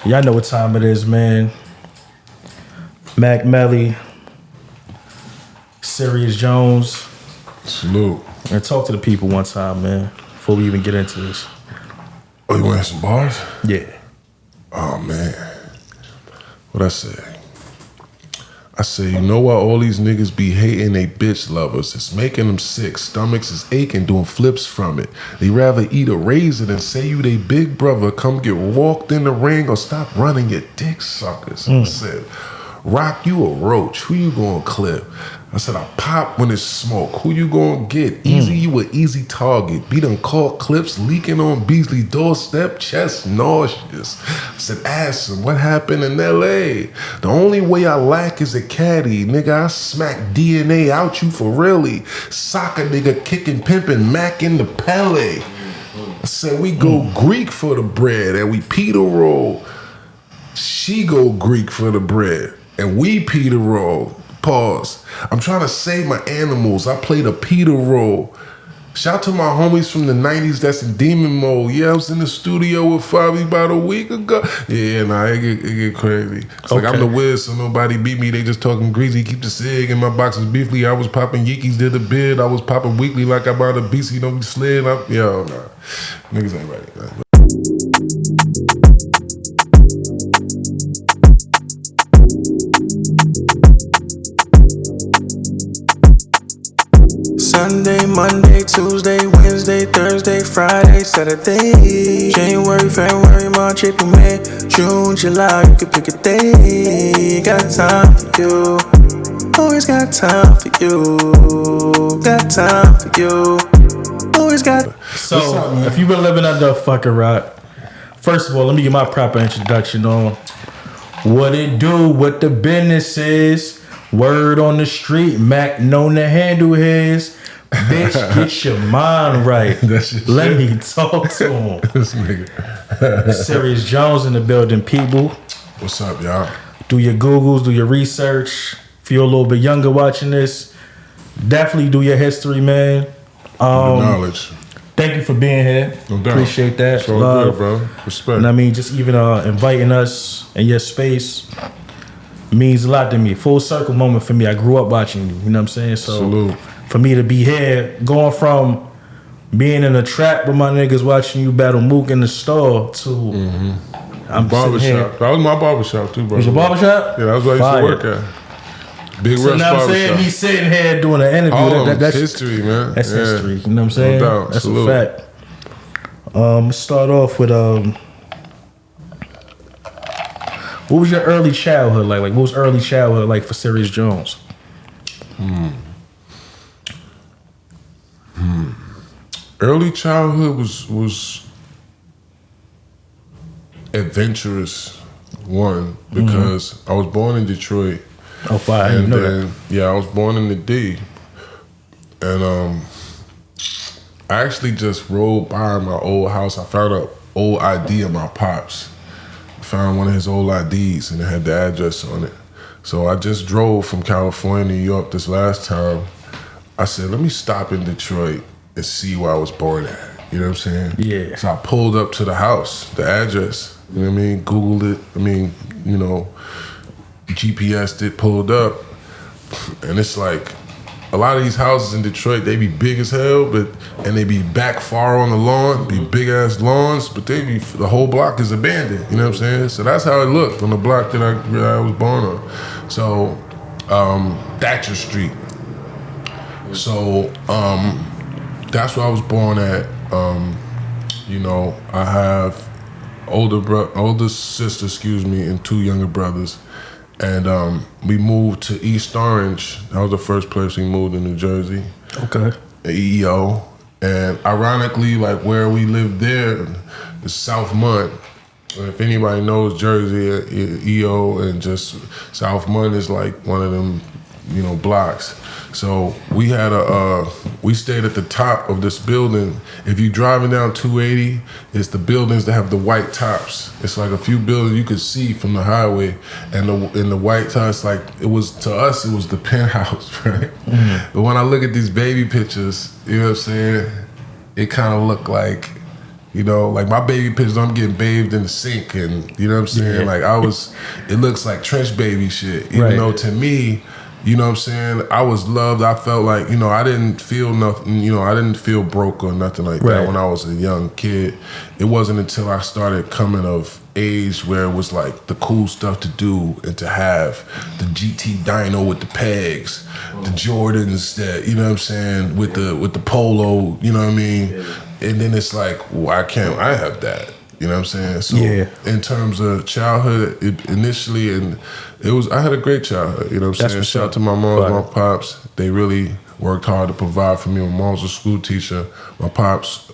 Y'all know what time it is, man. Mac Melly, Serius Jones. Salute. And talk to the people one time, man, before we even get into this. Oh, you want to have some bars? Yeah. Oh, man. What I say? I say, you know why all these niggas be hating they bitch lovers? It's making them sick. Stomachs is aching, doing flips from it. They rather eat a razor than say you they big brother. Come get walked in the ring or stop running your dick suckers. I said, Rock, you a roach. Who you gonna clip? I said, I pop when it's smoke. Who you gonna get? Easy, you an easy target. Be done caught clips leaking on Beasley's doorstep, chest nauseous. I said, ask him, what happened in L.A.? The only way I lack is a caddy. Nigga, I smack DNA out you for really. Soccer nigga kicking, pimping, Mac in the Pele. I said, we go Greek for the bread and we Peter roll. She go Greek for the bread and we Peter roll. Pause. I'm trying to save my animals. I played a Peter role. Shout to my homies from the 90s that's in demon mode. Yeah, I was in the studio with Fabi about a week ago. Yeah, nah, it get crazy. It's like I'm the Wiz, so nobody beat me. They just talking greasy. Keep the cig in my boxes beefly. I was popping Yeekies, did a bid. I was popping weekly like I bought a BC. Don't be slid. Yo, nah. Niggas ain't ready. Sunday, Monday, Tuesday, Wednesday, Thursday, Friday, Saturday. January, February, March, April, May, June, July. You can pick a day. Got time for you. Always got time for you. Got time for you. Always got. So, if you've been living under a fucking rock, first of all, let me get my proper introduction on what it do, what the business is. Word on the street, Mac known to handle his. Bitch, get your mind right. Let me talk to him. This nigga. Serius Jones in the building, people. What's up, y'all? Do your Googles, do your research. If you're a little bit younger watching this, definitely do your history, man. Knowledge. Thank you for being here. No doubt. Appreciate that. It's all Love. good, bro. Respect. And I mean, just even inviting us in your space means a lot to me. Full circle moment for me. I grew up watching you. You know what I'm saying? So Salute. For me to be here, going from being in a trap with my niggas watching you battle Mook in the store to I'm barbershop. That was my barbershop too, bro. Was your barbershop? Yeah, that was where I used to work at. Big so Rush now I'm barbershop. saying me sitting here doing an interview. That's history, man. That's history. You know what I'm saying? No doubt. That's Salute. a fact. Let's start off with what was your early childhood like? Like, what was early childhood like for Serius Jones? Early childhood was adventurous, one, because I was born in Detroit. Oh, fine. And You know then, that. yeah, I was born in the D. And I actually just rolled by my old house. I found an old ID of my pops. Found one of his old IDs and it had the address on it. So I just drove from California to New York this last time. I said, let me stop in Detroit and see where I was born at. You know what I'm saying? Yeah. So I pulled up to the house, the address. You know what I mean? Googled it. I mean, you know, GPS'd it, pulled up. And it's like, a lot of these houses in Detroit, they be big as hell, and they be back far on the lawn, be big ass lawns, but the whole block is abandoned. You know what I'm saying? So that's how it looked on the block that I was born on. So Thatcher Street. So that's where I was born at. You know, I have older sister, and two younger brothers. And we moved to East Orange. That was the first place we moved in New Jersey. Okay. EO. And ironically, like where we lived there is South Mud. If anybody knows Jersey, EO and just South Mud is like one of them, you know, blocks. So we had we stayed at the top of this building. If you're driving down 280, it's the buildings that have the white tops. It's like a few buildings you could see from the highway, and the white tops, like it was to us, it was the penthouse, right? Mm-hmm. But when I look at these baby pictures, you know what I'm saying? It kind of looked like, You know, like my baby pictures, I'm getting bathed in the sink, and you know what I'm saying. Like it looks like trench baby shit. Even though to me, you know what I'm saying, I was loved. I felt like, you know, I didn't feel nothing. You know, I didn't feel broke or nothing like that when I was a young kid. It wasn't until I started coming of age where it was like the cool stuff to do and to have the GT dyno with the pegs, the Jordans that, you know what I'm saying, with the polo, you know what I mean? And then it's like, why can't I have that? You know what I'm saying? So in terms of childhood, initially, and I had a great childhood, you know what I'm saying? Shout out to my mom and my pops. They really worked hard to provide for me. My mom's a school teacher. My pops,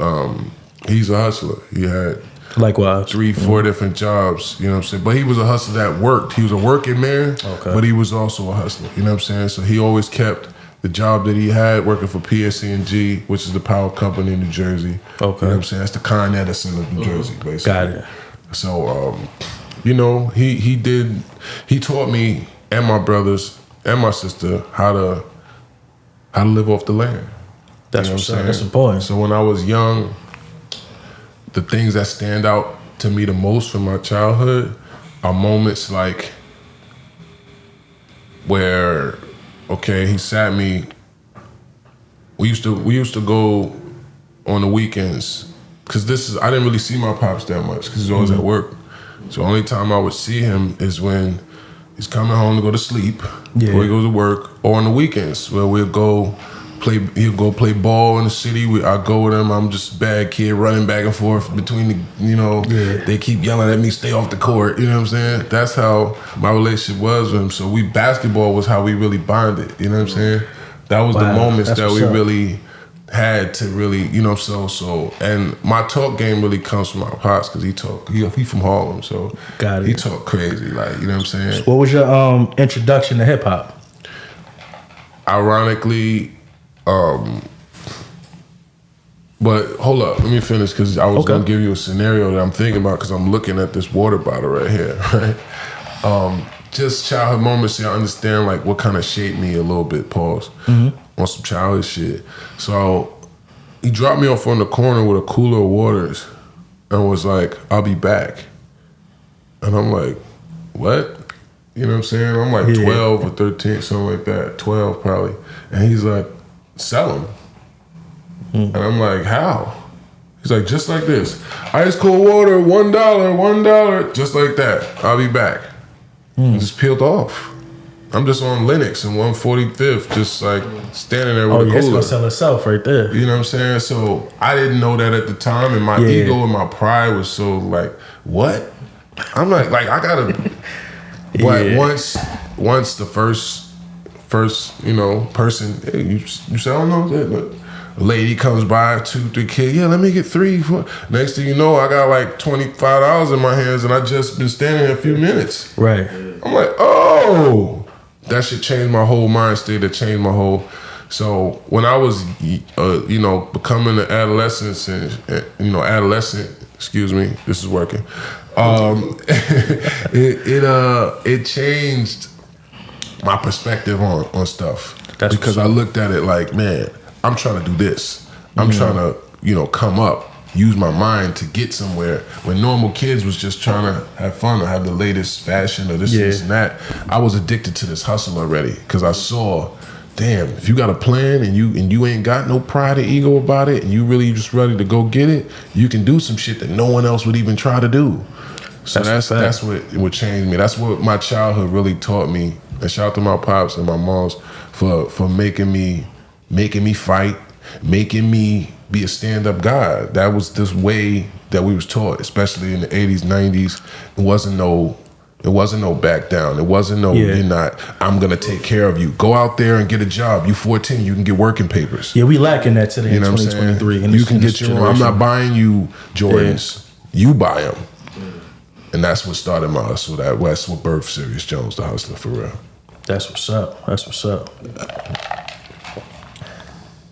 he's a hustler. He had likewise 3-4 different jobs, you know what I'm saying? But he was a hustler that worked. He was a working man, but he was also a hustler, you know what I'm saying? So he always kept the job that he had working for PSE&G, which is the power company in New Jersey. You know what I'm saying? That's the Con Edison of New Jersey, basically. Got it. So, you know, he taught me and my brothers and my sister how to live off the land. That's what's saying. That's important. So when I was young, the things that stand out to me the most from my childhood are moments like where, okay, he sat me. We used to go on the weekends, because I didn't really see my pops that much because he's always at work. So the only time I would see him is when he's coming home to go to sleep, before he goes to work, or on the weekends where he'll go play ball in the city. I go with him. I'm just a bad kid running back and forth between the, you know, they keep yelling at me, stay off the court. You know what I'm saying? That's how my relationship was with him. So basketball was how we really bonded. You know what I'm saying? That was the moments that we really had to really, you know, so and my talk game really comes from my pops, because he from Harlem, so he talk crazy, like, you know what I'm saying? What was your introduction to hip hop? Ironically, but hold up, let me finish, because I was gonna give you a scenario that I'm thinking about, because I'm looking at this water bottle right here, right? Just childhood moments, so I understand like what kind of shaped me a little bit, pause, on some childhood shit. So he dropped me off on the corner with a cooler of waters and was like, I'll be back. And I'm like, what? You know what I'm saying? I'm like 12 or 13, something like that, 12 probably. And he's like, sell them. And I'm like, how? He's like, just like this. Ice cold water, $1, just like that. I'll be back. Just peeled off. I'm just on Linux and 145th, just like standing there with a cooler. It's gonna sell itself right there. You know what I'm saying? So I didn't know that at the time, and my ego and my pride was so like, what? I'm like I gotta. But once the first, you know, person, hey, you say, I don't know that. A lady comes by, 2-3 kids, let me get 3, 4. Next thing you know, I got like $25 in my hands, and I just been standing here a few minutes. Right. I'm like, oh. That shit changed my whole mind state. That changed my whole. So when I was, you know, becoming an adolescent, excuse me, this is working. It changed my perspective on stuff. That's because I looked at it like, man, I'm trying to do this. I'm trying to, you know, come up, use my mind to get somewhere. When normal kids was just trying to have fun or have the latest fashion or this and that, I was addicted to this hustle already, because I saw, damn, if you got a plan and you ain't got no pride or ego about it, and you really just ready to go get it, you can do some shit that no one else would even try to do. So that's what changed me. That's what my childhood really taught me. And shout out to my pops and my moms for making me fight, making me be a stand-up guy. That was this way that we was taught, especially in the 80s, 90s. It wasn't no back down. It wasn't no, you're not, I'm gonna take care of you. Go out there and get a job. You 14, you can get working papers. Yeah, we lacking that today in 2023. You can get your own. I'm not buying you Jordans. You buy them. And that's what started my hustle. That's what birthed Serius Jones, the hustler, for real. That's what's up. That's what's up.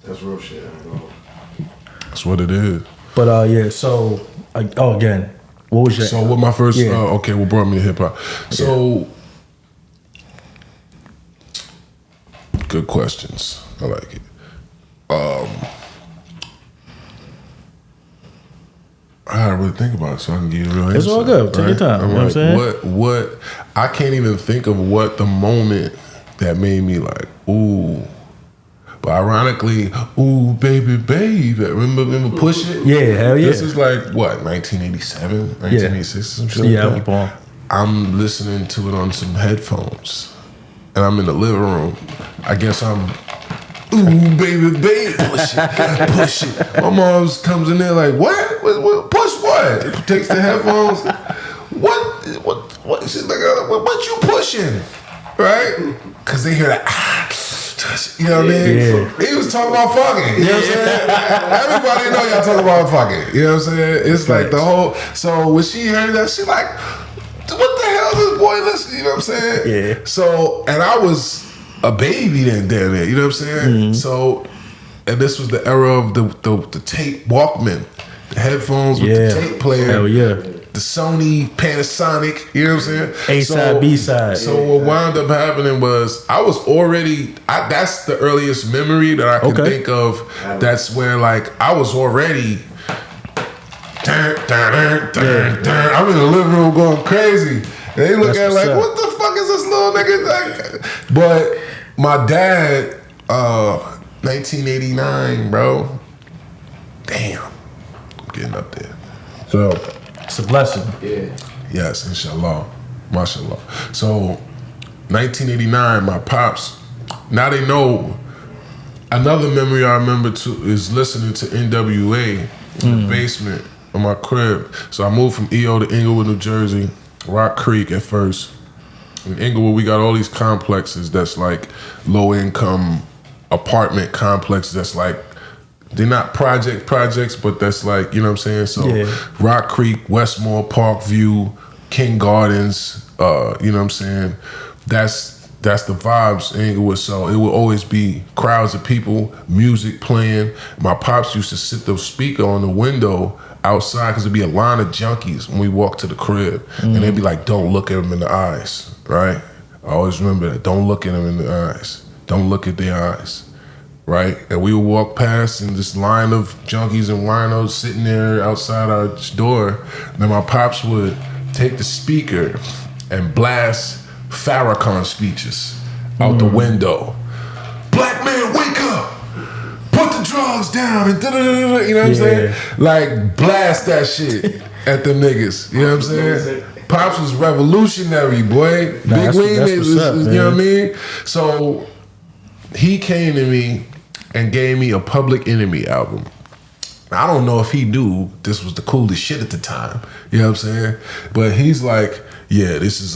That's real shit. That's what it is. But so again, what was your? So what my first? Okay, what brought me to hip hop? So good questions. I like it. I gotta really think about it so I can give you a real answer. It's all good. Take your time. You know what I'm saying? What I can't even think of what the moment that made me like, ooh. But ironically, ooh, baby, babe. Remember Push It? Yeah, hell yeah. This is like, what, 1987, 1986, some shit like that? Yeah, I'm listening to it on some headphones. And I'm in the living room. I guess I'm, ooh, baby, push it. My mom comes in there like, what? Push what? Takes the headphones. What? She's like, what you pushing? Right? Because they hear that, you know what I mean? Yeah. He was talking about fucking. You know what I'm saying? Everybody know y'all talking about fucking. You know what I'm saying? It's like the whole. So when she heard that, she like, what the hell is this boy listening? You know what I'm saying? Yeah. So, and I was a baby then, damn it. You know what I'm saying? Mm-hmm. So, and this was the era of the tape Walkman, the headphones with the tape player. Hell yeah. The Sony Panasonic, you know what I'm saying? A-side, B-side. So what wound up happening was I was already, that's the earliest memory that I can think of. That's where like I was already, I'm in the living room going crazy. They look at like, what the fuck is this little nigga? But my dad, 1989, bro. Damn, I'm getting up there. So. It's a blessing. Yeah. Yes, inshallah. Mashallah. So, 1989, my pops, now they know. Another memory I remember too is listening to NWA in the basement of my crib. So I moved from EO to Inglewood, New Jersey, Rock Creek at first. In Inglewood, we got all these complexes that's like low income apartment complexes that's like, they're not projects, but that's like, you know what I'm saying? So Rock Creek, Westmore, Parkview, King Gardens, you know what I'm saying? That's the vibes in Inglewood. So it will always be crowds of people, music playing. My pops used to sit the speaker on the window outside because there'd be a line of junkies when we walked to the crib. And they'd be like, don't look at them in the eyes, right? I always remember that. Don't look at them in the eyes. Don't look at their eyes. Right? And we would walk past and this line of junkies and winos sitting there outside our door. And then my pops would take the speaker and blast Farrakhan speeches out the window. Black man, wake up! Put the drugs down and da-da-da-da-da, you know what I'm saying? Like blast that shit at the niggas. You know what I'm saying? Pops was revolutionary, boy. Big Lean is, you know what I mean? So he came to me and gave me a Public Enemy album. I don't know if he knew this was the coolest shit at the time. You know what I'm saying? But he's like, yeah, this is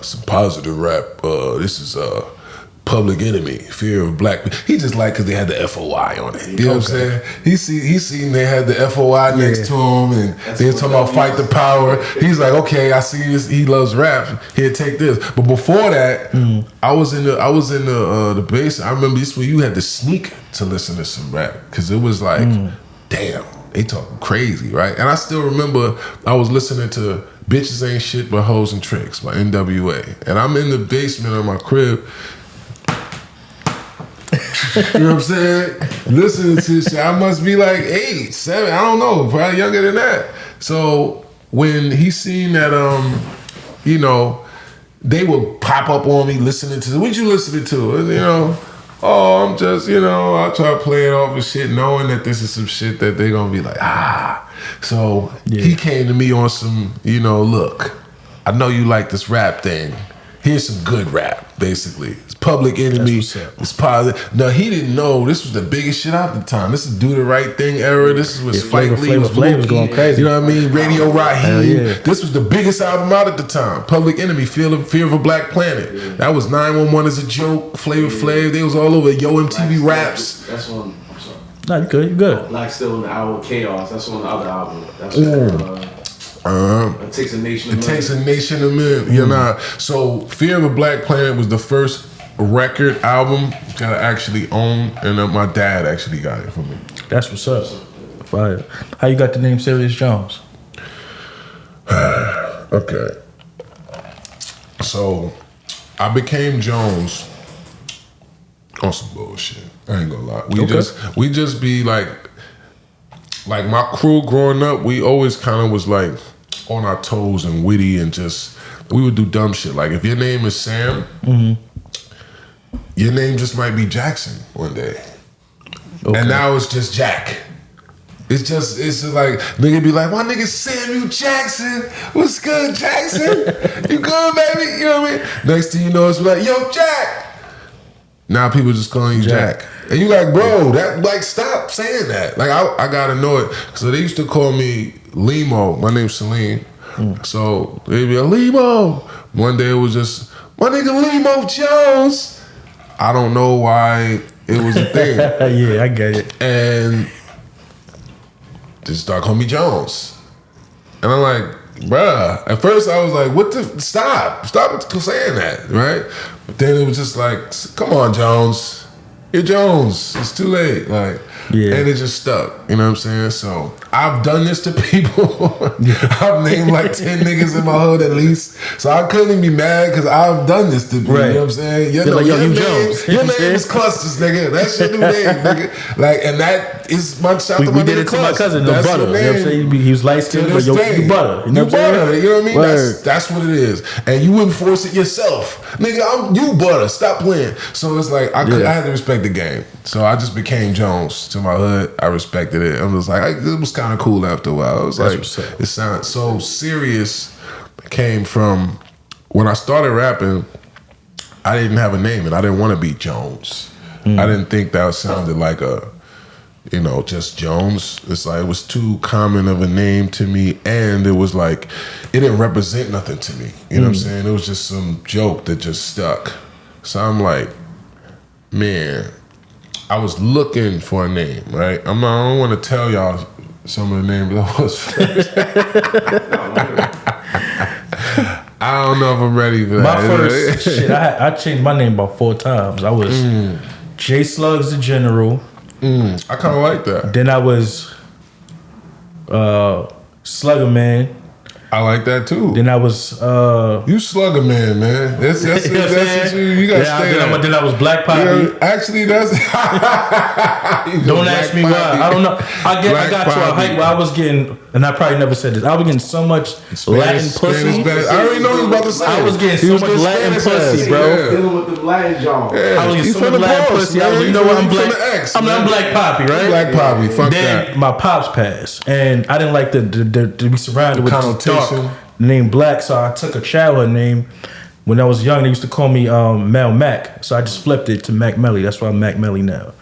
some positive rap. This is Public Enemy, Fear of Black People. He just like because they had the FOI on it. You know what I'm saying? He seen they had the FOI next to him and they were talking about fight the power. He's like, okay, I see this. He loves rap. Here, take this. But before that, I was in the bass. I remember this when you had to sneak to listen to some rap because it was like, damn, they talking crazy, right? And I still remember I was listening to Bitches Ain't Shit But Hoes and Tricks by NWA. And I'm in the basement of my crib. You know what I'm saying? Listening to shit. I must be like 8, 7, I don't know, probably younger than that. So when he seen that, you know, they would pop up on me listening to, what you listening to? And, you know, oh, I'm just, you know, I try to play it off and shit, knowing that this is some shit that they gonna be like, ah. So he came to me on some, you know, look, I know you like this rap thing. Here's some good rap, basically. It's Public Enemy. It's positive. No, he didn't know this was the biggest shit out at the time. This is Do the Right Thing era. This was Spike Lee was going crazy. You know what I mean? Radio Raheem. This was the biggest album out at the time. Public Enemy, Fear of a Black Planet. That was 911 as a joke. Flavor Flav. They was all over Yo MTV Raps. That's on. I'm sorry. No, you good. You good. Black Still in the album Chaos. That's on the other album. That's It Takes a Nation. It Takes a Nation of Men. You know. So Fear of a Black Planet was the first record album that I actually owned, and my dad actually got it for me. That's what's up. Fire. How you got the name Serius Jones? Okay. So I became Jones on some bullshit. I ain't gonna lie. We just be like, like my crew growing up, we always kind of was like on our toes and witty and just we would do dumb shit. Like if your name is Sam, your name just might be Jackson one day, and now it's just Jack. It's just like nigga be like, my nigga Samuel Jackson, what's good, Jackson? You good, baby? You know what I mean? Next thing you know, it's like, yo, Jack. Now people just calling you Jack. And you like, bro, that like stop saying that. Like I gotta know it. So they used to call me Limo. My name's Celine. So they'd be like, Limo. One day it was just my nigga Limo Jones. I don't know why it was a thing. Yeah, I get it. And just start calling me Jones. And I'm like, bruh. At first I was like, what the stop saying that, right? But then it was just like, come on, Jones. You're Jones. It's too late. Like, and it just stuck. You know what I'm saying? So I've done this to people. I've named like 10 niggas in my hood at least. So I couldn't be mad because I've done this to people. You know what I'm saying? Your name is Clusters, nigga. That's your new name, nigga. Like, and that is my shout to my nigga. We did it to my cousin, no butter. You know what I'm saying? He was light skinned, but yo, you butter. You know what I'm saying? You know what I mean? That's what it is. And you wouldn't force it yourself. Nigga, you butter. Stop playing. So it's like, I had to respect the game. So I just became Jones to my hood. I respected it. I was like, it was kind of cool after a while. I was like, it sounded so Serious. Came from when I started rapping. I didn't have a name and I didn't want to be Jones. I didn't think that sounded like a, just Jones. It's like it was too common of a name to me, and it was like it didn't represent nothing to me. You know what I'm saying? It was just some joke that just stuck. So I'm like, man, I was looking for a name, right? I don't want to tell y'all some of the names I was. I don't know if I'm ready for that. My first shit, I changed my name about 4 times. I was J Slugs the General. I kind of like that. Then I was Slugger Man. I like that too. Then I was you Slugger Man. That's what you gotta stay at. Then I was Black Poppy. Actually, that's don't ask me why. I don't know. I got to a height where I was getting, and I probably never said this, I was getting so much Latin pussy. I already know what you was about to say. I was getting so much Latin pussy, bro. Dealing with the Latin John. I was getting so much Latin pussy. I was like, you know what, I'm Black. I'm Black Poppy, right? Black Poppy. Fuck that. Then my pops passed, and I didn't like to be surrounded with dark name Black, so I took a childhood name. When I was young, they used to call me Mel Mac, so I just flipped it to Mac Melly. That's why I'm Mac Melly now.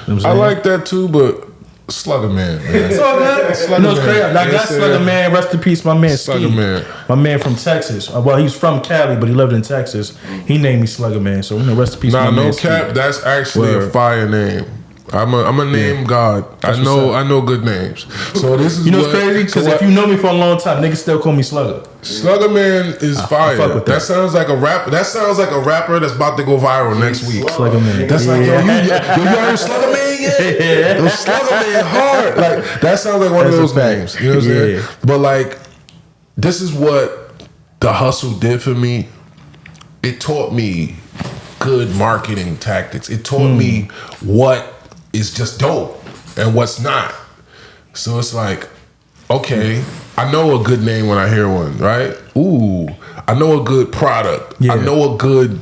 You know I like that too, but Slugger Man. It's all good. It's crazy. I got Slugger Man. Rest in peace, my man. Slugger Man. My man from Texas. Well, he's from Cali, but he lived in Texas. He named me Slugger Man. So rest in peace, my man. No cap. That's actually a fire name. I'm a name god. I know good names. So this is what's crazy? Because if you know me for a long time, niggas still call me Slugger. Slugger Man is fire. That sounds like a rapper. That sounds like a rapper that's about to go viral next week. Slugger Man. That's like you heard Slugger Man yet? Yeah. Slugger Man hard. Like that sounds like one of those names. You know what I'm saying? But like, this is what the hustle did for me. It taught me good marketing tactics. It taught me what is just dope and what's not. So it's like, okay, I know a good name when I hear one, right? Ooh, I know a good product. I know a good,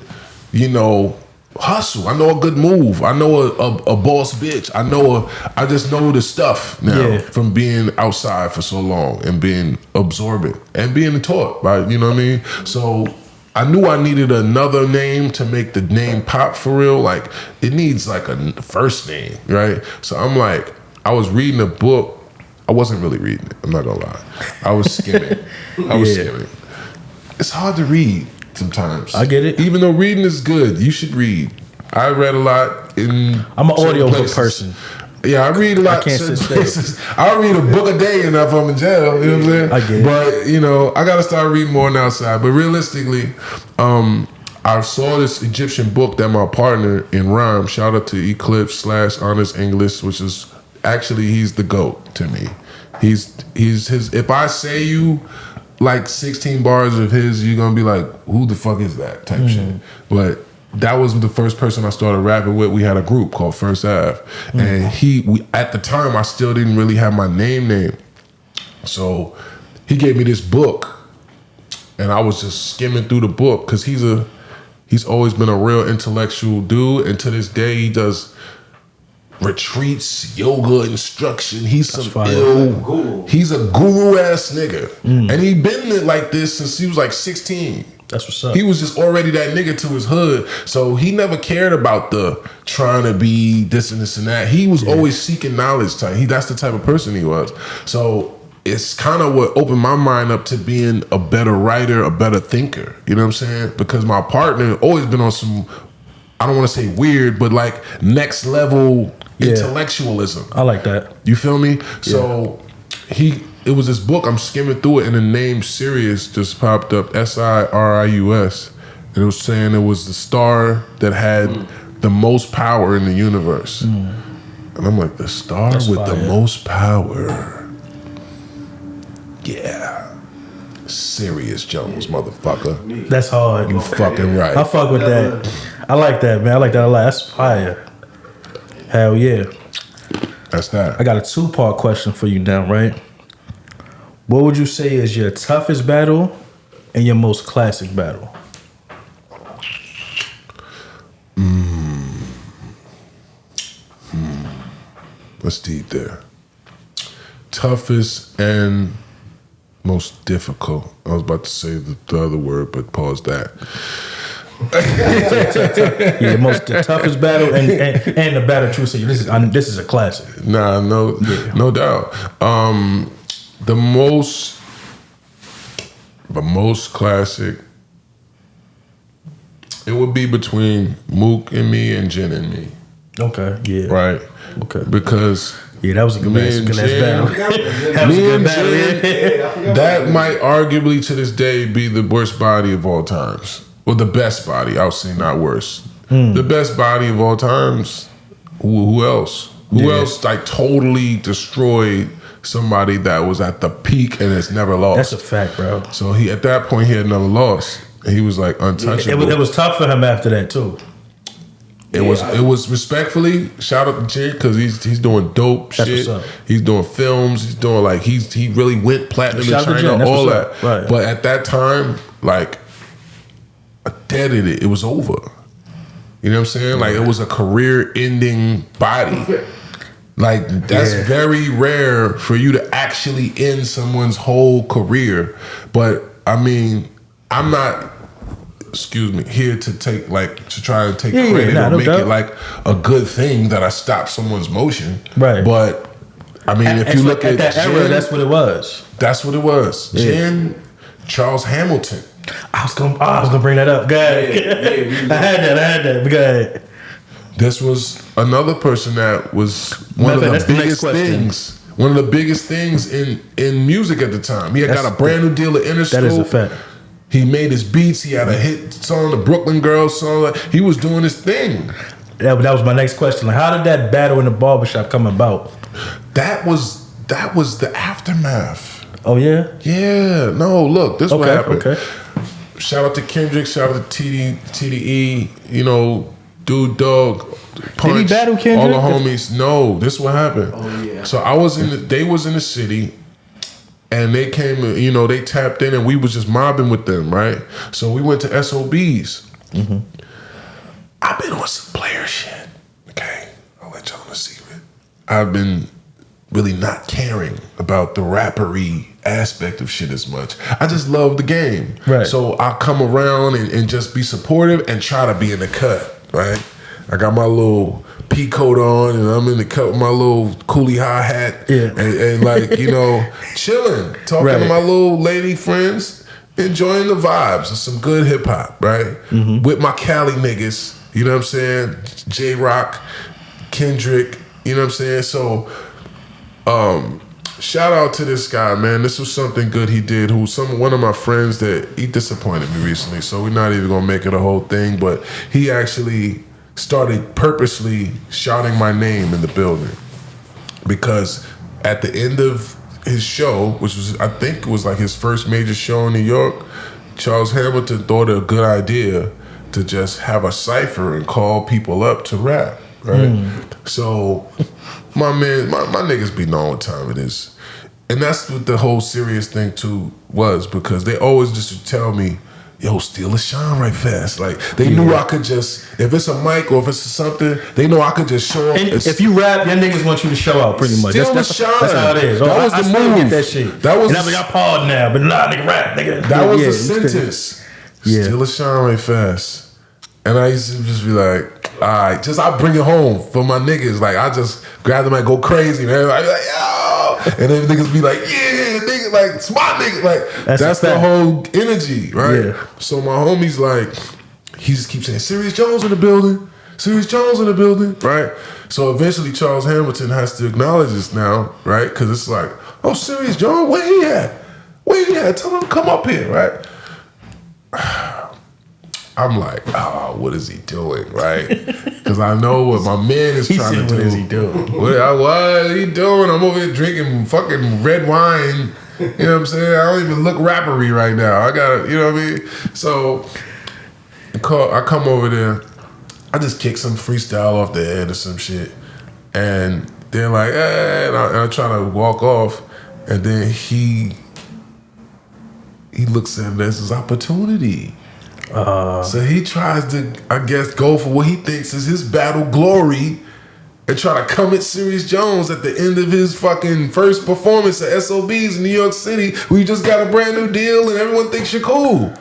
hustle. I know a good move. I know a boss bitch. I just know the stuff now from being outside for so long and being absorbent and being taught, right? You know what I mean? So I knew I needed another name to make the name pop for real. Like, it needs like a first name, right? So I'm like, I was reading a book. I wasn't really reading it. I'm not gonna lie. I was skimming. Skimming. It's hard to read sometimes. I get it. Even though reading is good, you should read. I read a lot in I'm an audiobook person. Yeah, I read a lot. I can't sit places. I read a book a day enough. I'm in jail. You know what I'm saying? I get it. But I gotta start reading more on the outside. But realistically, I saw this Egyptian book that my partner in rhyme, shout out to Eclipse / Honest English, which is actually he's the GOAT to me. He's his. If I say you like 16 bars of his, you're gonna be like, who the fuck is that type shit. But that was the first person I started rapping with. We had a group called First Ave, and at the time I still didn't really have my name, so he gave me this book, and I was just skimming through the book because he's always been a real intellectual dude, and to this day he does retreats, yoga instruction. He's he's a guru ass nigga, and he been like this since he was like 16. That's what's up. He was just already that nigga to his hood. So he never cared about the trying to be this and this and that. He was always seeking knowledge type. That's the type of person he was. So it's kind of what opened my mind up to being a better writer, a better thinker. You know what I'm saying? Because my partner always been on some, I don't want to say weird, but like next level intellectualism. I like that. You feel me? So it was this book, I'm skimming through it, and the name Serius just popped up, Sirius, and it was saying it was the star that had the most power in the universe. And I'm like, the star with the most power? Yeah. Serious Jones, motherfucker. That's hard. You fucking right. I fuck with that. I like that, man. I like that a lot. That's fire. Hell yeah. That's that. I got a 2-part question for you now, right? What would you say is your toughest battle and your most classic battle? Let's deep there. Toughest and most difficult. I was about to say the other word, but pause that. The toughest battle and the battle true. So this is a classic. Nah, no doubt. The most classic, it would be between Mook and me and Jen and me. Okay, yeah. Right? Okay. Because that was a good battle. Me and Jen, that might arguably to this day be the worst body of all times. Well, the best body, I would say, not worse. The best body of all times, who else? Who else like totally destroyed somebody that was at the peak and has never lost? That's a fact, bro. So at that point he had never lost. And he was like untouchable. It was tough for him after that too. It was respectfully, shout out to Jay because he's doing dope shit. He's doing films. He's doing like he really went platinum in China, all that. Right. But at that time, like I deaded it. It was over. You know what I'm saying? Like it was a career-ending body. Like that's very rare for you to actually end someone's whole career. But I mean, I'm not, here to try to take credit or make it like a good thing that I stopped someone's motion. Right. But I mean, if you look at that Jen, era, that's what it was. That's what it was. Yeah. Jen, Charles Hamilton. I was gonna bring that up. Go ahead. I had that. Go ahead. This was another person that was one of the biggest things. One of the biggest things in music at the time. He had got a brand new deal at Interscope. That is a fact. He made his beats. He had a hit song, the Brooklyn Girls song. He was doing his thing. That was my next question. Like, how did that battle in the barbershop come about? That was the aftermath. Oh yeah? Yeah. No, look, this is what happened. Okay. Shout out to Kendrick, shout out to TDE, you know, Dude Dog, Punch, did he battle Kendrick? all the homies. No, this is what happened. Oh yeah. So they was in the city and they came, you know, they tapped in and we was just mobbing with them, right? So we went to SOBs. Mm-hmm. I've been on some player shit. Okay. I'll let y'all know a secret. I've been really not caring about the rappery aspect of shit as much. I just love the game. Right. So I'll come around and just be supportive and try to be in the cut, right? I got my little pea coat on and I'm in the cut with my little coolie hi-hat and like, you know, chilling, talking to my little lady friends, enjoying the vibes of some good hip-hop, right? Mm-hmm. With my Cali niggas, you know what I'm saying? J-Rock, Kendrick, you know what I'm saying? So shout out to this guy, man. This was something good he did. One of my friends that he disappointed me recently, so we're not even gonna make it a whole thing. But he actually started purposely shouting my name in the building because at the end of his show, which was I think it was like his first major show in New York, Charles Hamilton thought it a good idea to just have a cipher and call people up to rap, right? So my niggas be knowing what time it is. And that's what the whole Serious thing too was, because they always just would tell me, yo, steal a shine right fast. Like, they knew I could just, if it's a mic or if it's something, they know I could just show up. And if you rap, your niggas want you to show out pretty much. That's how it is. That was the move. Get that shit. That was, and I'm like, I pause now, but nah, nigga, rap, nigga. That was the sentence. Steal a shine right fast. And I used to just be like, all right, just I bring it home for my niggas. Like, I just grab them and go crazy. And everybody be like, yo. And then niggas be like, yeah, nigga, like, it's my nigga. Like, that's the whole energy, right? Yeah. So my homie's like, he just keeps saying, Serius Jones in the building. Serius Jones in the building, right? So eventually Charles Hamilton has to acknowledge this now, right? Because it's like, oh, Serius Jones, where he at? Where he at? Tell him to come up here, right? I'm like, oh, what is he doing, right? Because I know what my man is trying to do. What is he doing? What is he doing? I'm over here drinking fucking red wine. You know what I'm saying? I don't even look rappery right now. I gotta, you know what I mean? So I come over there. I just kick some freestyle off the head or some shit. And they're like, and I'm trying to walk off. And then he looks at it as his opportunity. So he tries to, I guess, go for what he thinks is his battle glory and try to come at Serius Jones at the end of his fucking first performance at SOBs in New York City, where you just got a brand new deal and everyone thinks you're cool.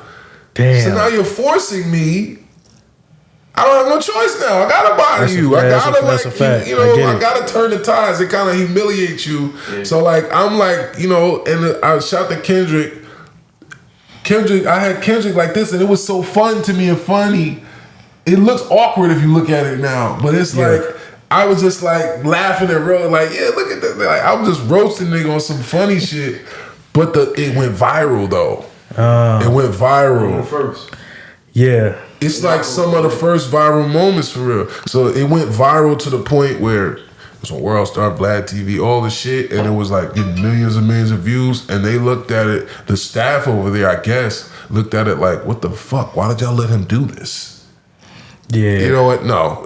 Damn. So now you're forcing me. I don't have no choice now. I gotta bother you. I gotta I gotta turn the tides. It kind of humiliates you. Yeah. So like, I'm like, you know, and I shout to Kendrick, I had Kendrick like this, and it was so fun to me and funny. It looks awkward if you look at it now, but it's like, I was just like laughing and real, like, yeah, look at that. Like, I was just roasting nigga on some funny shit, but it went viral though. It went viral. First. Yeah. It's like some of the first viral moments for real. So it went viral to the point where it was on World Star, Vlad TV, all the shit, and it was like getting millions and millions of views. And they looked at it, the staff over there, I guess, looked at it like, what the fuck? Why did y'all let him do this? Yeah. You know what? No,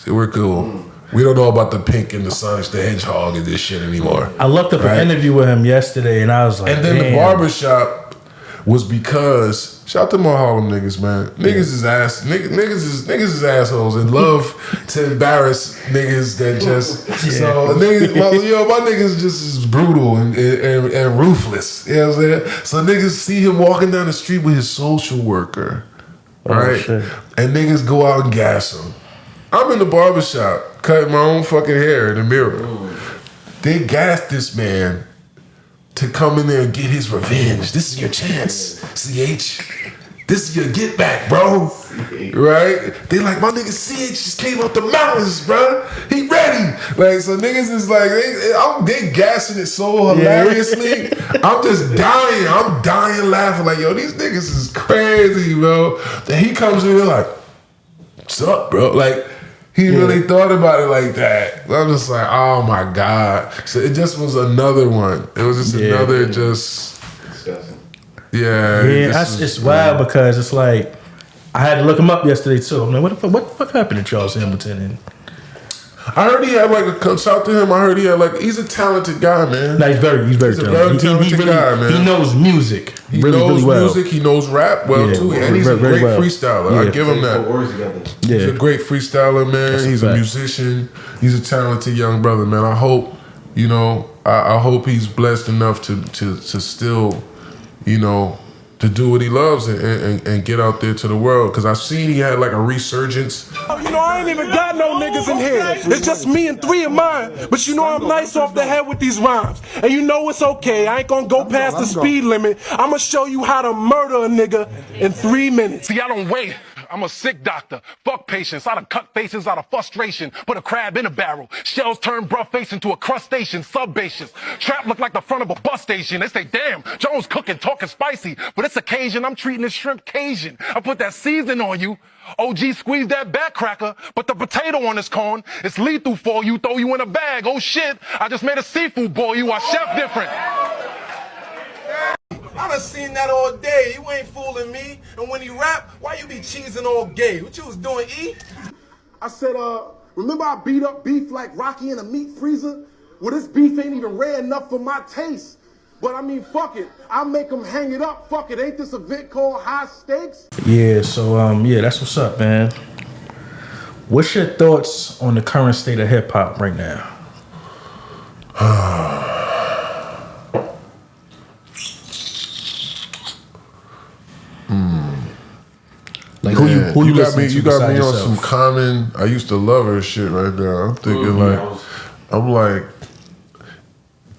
we're cool. We don't know about the Pink and the Sonic the Hedgehog and this shit anymore. I looked up an interview with him yesterday, and I was like, and then the barbershop was because, shout out to my Harlem niggas, man. Niggas is assholes and love to embarrass niggas that just so niggas, my niggas just is brutal and ruthless. You know what I'm saying? So niggas see him walking down the street with his social worker, right? And niggas go out and gas him. I'm in the barbershop cutting my own fucking hair in the mirror. They gassed this man to come in there and get his revenge. This is your chance, CH. This is your get back, bro. Right? They like, my nigga CH just came out the mountains, bro. He ready. Like, so niggas is like, they gassing it so hilariously. I'm just dying. I'm dying laughing. Like, yo, these niggas is crazy, bro. Then he comes in here like, what's up, bro? Like, he really thought about it like that. I'm just like, oh my God. So it just was another one. It was just another disgusting. Yeah. Yeah, it's wild because it's like, I had to look him up yesterday too. I'm like, what the fuck happened to Charles Hamilton? And I heard he had like shout to him. I heard he had like, he's a talented guy, man. No, he's very talented. A very talented guy, man. He knows music. He knows music. He knows rap well too, and he's a great freestyler. I give him that. He's a great freestyler, man. He's a musician. He's a talented young brother, man. I hope, you know, I hope he's blessed enough to still, you know, to do what he loves and get out there to the world. Because I've seen he had like a resurgence. Oh, you know, I ain't even got no niggas in here. It's just me and 3 of mine. But you know I'm nice off the head with these rhymes. And you know it's okay. I ain't gonna go past the speed limit. I'ma show you how to murder a nigga in 3 minutes. See, I don't wait. I'm a sick doctor. Fuck patience. I done cut faces out of frustration. Put a crab in a barrel. Shells turn bruh face into a crustacean. Subbaceous. Trap look like the front of a bus station. They say, damn, Jones cooking, talking spicy. But it's occasion. I'm treating this shrimp Cajun. I put that season on you. OG squeeze that back cracker. But the potato on this corn, it's lethal for you. Throw you in a bag. Oh shit, I just made a seafood boil you. I chef different. I done seen that all day. You ain't fooling me. And when he rap, why you be cheesing all gay? What you was doing, E? I said, remember I beat up beef like Rocky in a meat freezer? Well, this beef ain't even rare enough for my taste. But I mean, fuck it. I'll make them hang it up. Fuck it. Ain't this a vid called High Stakes? Yeah, so yeah, that's what's up, man. What's your thoughts on the current state of hip hop right now? Like who you got me? You got me on some Common. I used to love her shit right now. I'm thinking I'm like,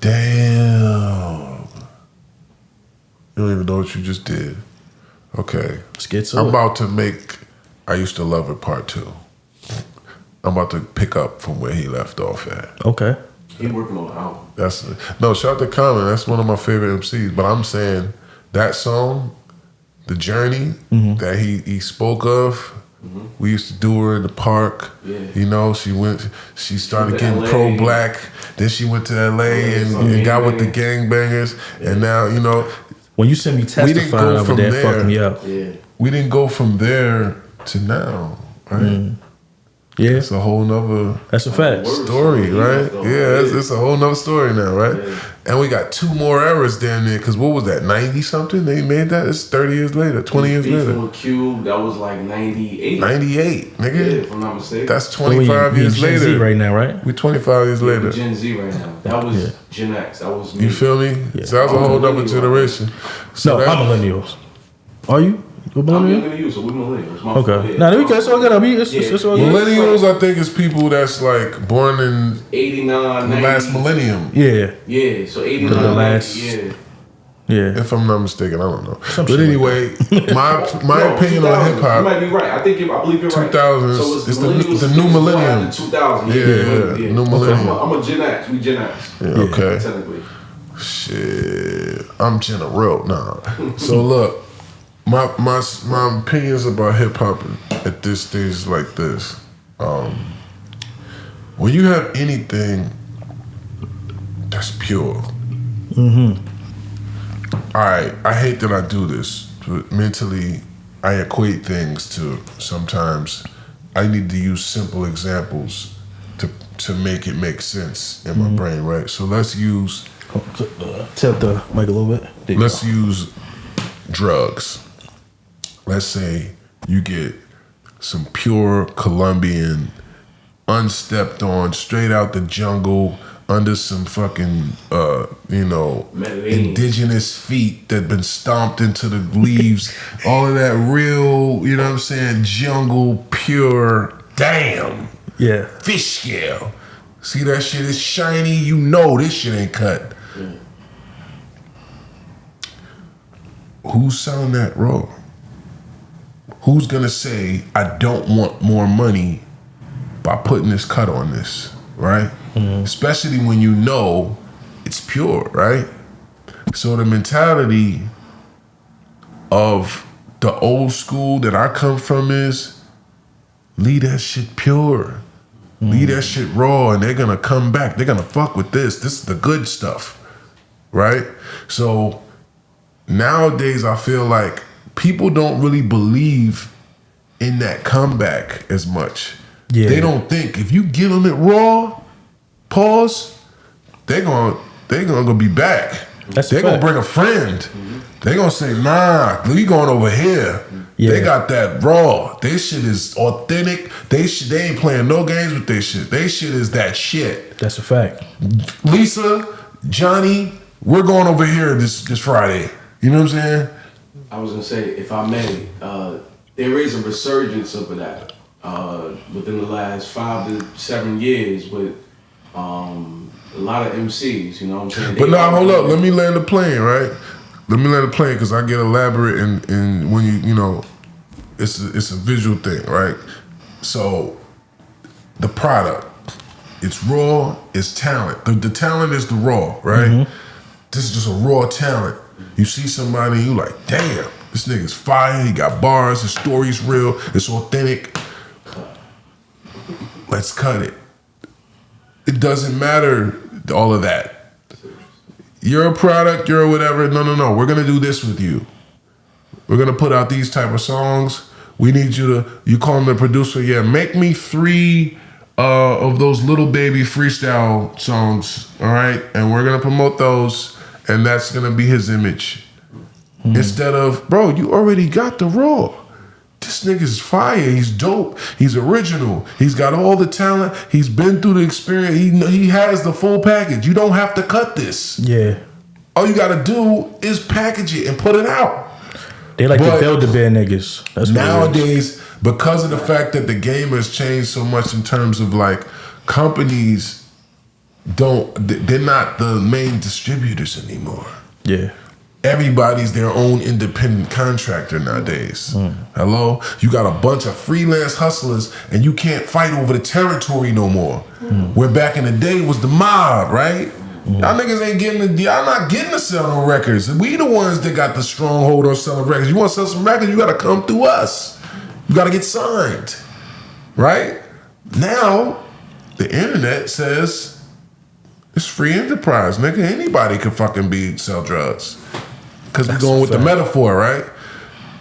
damn. You don't even know what you just did. Okay, let's get to I'm it. about to make I Used to Love Her Part 2. I'm about to pick up from where he left off at. Okay. He working on the album. Shout out to Common. That's one of my favorite MCs. But I'm saying that song, the journey that he spoke of, we used to do her in the park. Yeah. You know, she started getting pro-black. Then she went to LA and got with the gangbangers. Yeah. And now, you know, when you sent me testifying over there, fucked me up. Yeah. We didn't go from there to now, right? Yeah, it's a whole nother. That's a fact. Story, right? Yeah, it's a whole nother story now, right? Yeah. And we got 2 more eras down there because what was that? 90 something? They made that. It's 30 years later, 20 years later. With Cube, that was like 98. 98, nigga. Yeah, if I'm not mistaken. That's 25 years Gen later. Z right now, right? We 25 years later. Gen Z right now. That was Gen X. That was me. You feel me? Yeah. So that was a whole other generation. So no, I'm millennials. Are you? I'm younger than you, so we're millennials. Okay. Now, it's all good. It's all good. Millennials, I think, is people that's like born in 89, the last millennium. Yeah. Yeah. So 89. The last. Yeah. If I'm not mistaken, I don't know. But anyway, my opinion on hip hop. You might be right. I believe you're right. 2000s. So it's the new millennium. 2000. Yeah. New millennium. I'm a Gen X. We Gen X. Yeah, okay. Technically. Shit. I'm General. Nah. So look. My opinions about hip hop at this stage is like this. When you have anything that's pure, alright, I hate that I do this, but mentally I equate things to sometimes I need to use simple examples to make it make sense in my brain, right? So let's use tilt the mic a little bit. Let's use drugs. Let's say you get some pure Colombian, unstepped on, straight out the jungle, under some fucking, indigenous feet that been stomped into the leaves. All of that real, you know what I'm saying, jungle, pure, damn. Yeah. Fish scale. See that shit is shiny, you know this shit ain't cut. Who's selling that raw? Who's gonna say, I don't want more money by putting this cut on this, right? Especially when you know it's pure, right? So the mentality of the old school that I come from is, leave that shit pure. Leave that shit raw and they're gonna come back. They're gonna fuck with this. This is the good stuff, right? So nowadays I feel like people don't really believe in that comeback as much. Yeah. They don't think if you give them it raw, pause, they're gonna be back. They're gonna bring a friend. They're gonna say, nah, we going over here. Yeah. They got that raw. Their shit is authentic. They ain't playing no games with their shit. Their shit is that shit. That's a fact. Lisa, Johnny, we're going over here this Friday. You know what I'm saying? I was gonna say, if I may, there is a resurgence of that within the last 5 to 7 years with a lot of MCs. You know what I'm saying? But now hold up, let me land the plane, right? Let me let it play because I get elaborate and when you know, it's a visual thing, right? So the product, it's raw, it's talent. The talent is the raw, right? This is just a raw talent. You see somebody, you like, damn, this nigga's fire. He got bars. His story's real. It's authentic. Let's cut it. It doesn't matter all of that. you're a product, you're whatever. No. We're gonna do this with you. We're gonna put out these type of songs. We need you to. You call him the producer. Yeah, make me 3 of those Little Baby freestyle songs. All right, and we're gonna promote those, and that's gonna be his image. Instead of, bro, you already got the raw. This nigga's fire. He's dope. He's original. He's got all the talent. He's been through the experience. He has the full package. You don't have to cut this. Yeah. All you gotta do is package it and put it out. They like to build the bad niggas. That's nowadays, because of the fact that the game has changed so much in terms of like companies they're not the main distributors anymore. Yeah. Everybody's their own independent contractor nowadays. Hello? You got a bunch of freelance hustlers and you can't fight over the territory no more. Where back in the day was the mob, right? Y'all niggas ain't y'all not getting to sell no records. We the ones that got the stronghold on selling records. You want to sell some records, you gotta come through us. You gotta get signed. Right? Now, the internet says it's free enterprise, nigga. Anybody can fucking sell drugs. Because we're going with the metaphor, right?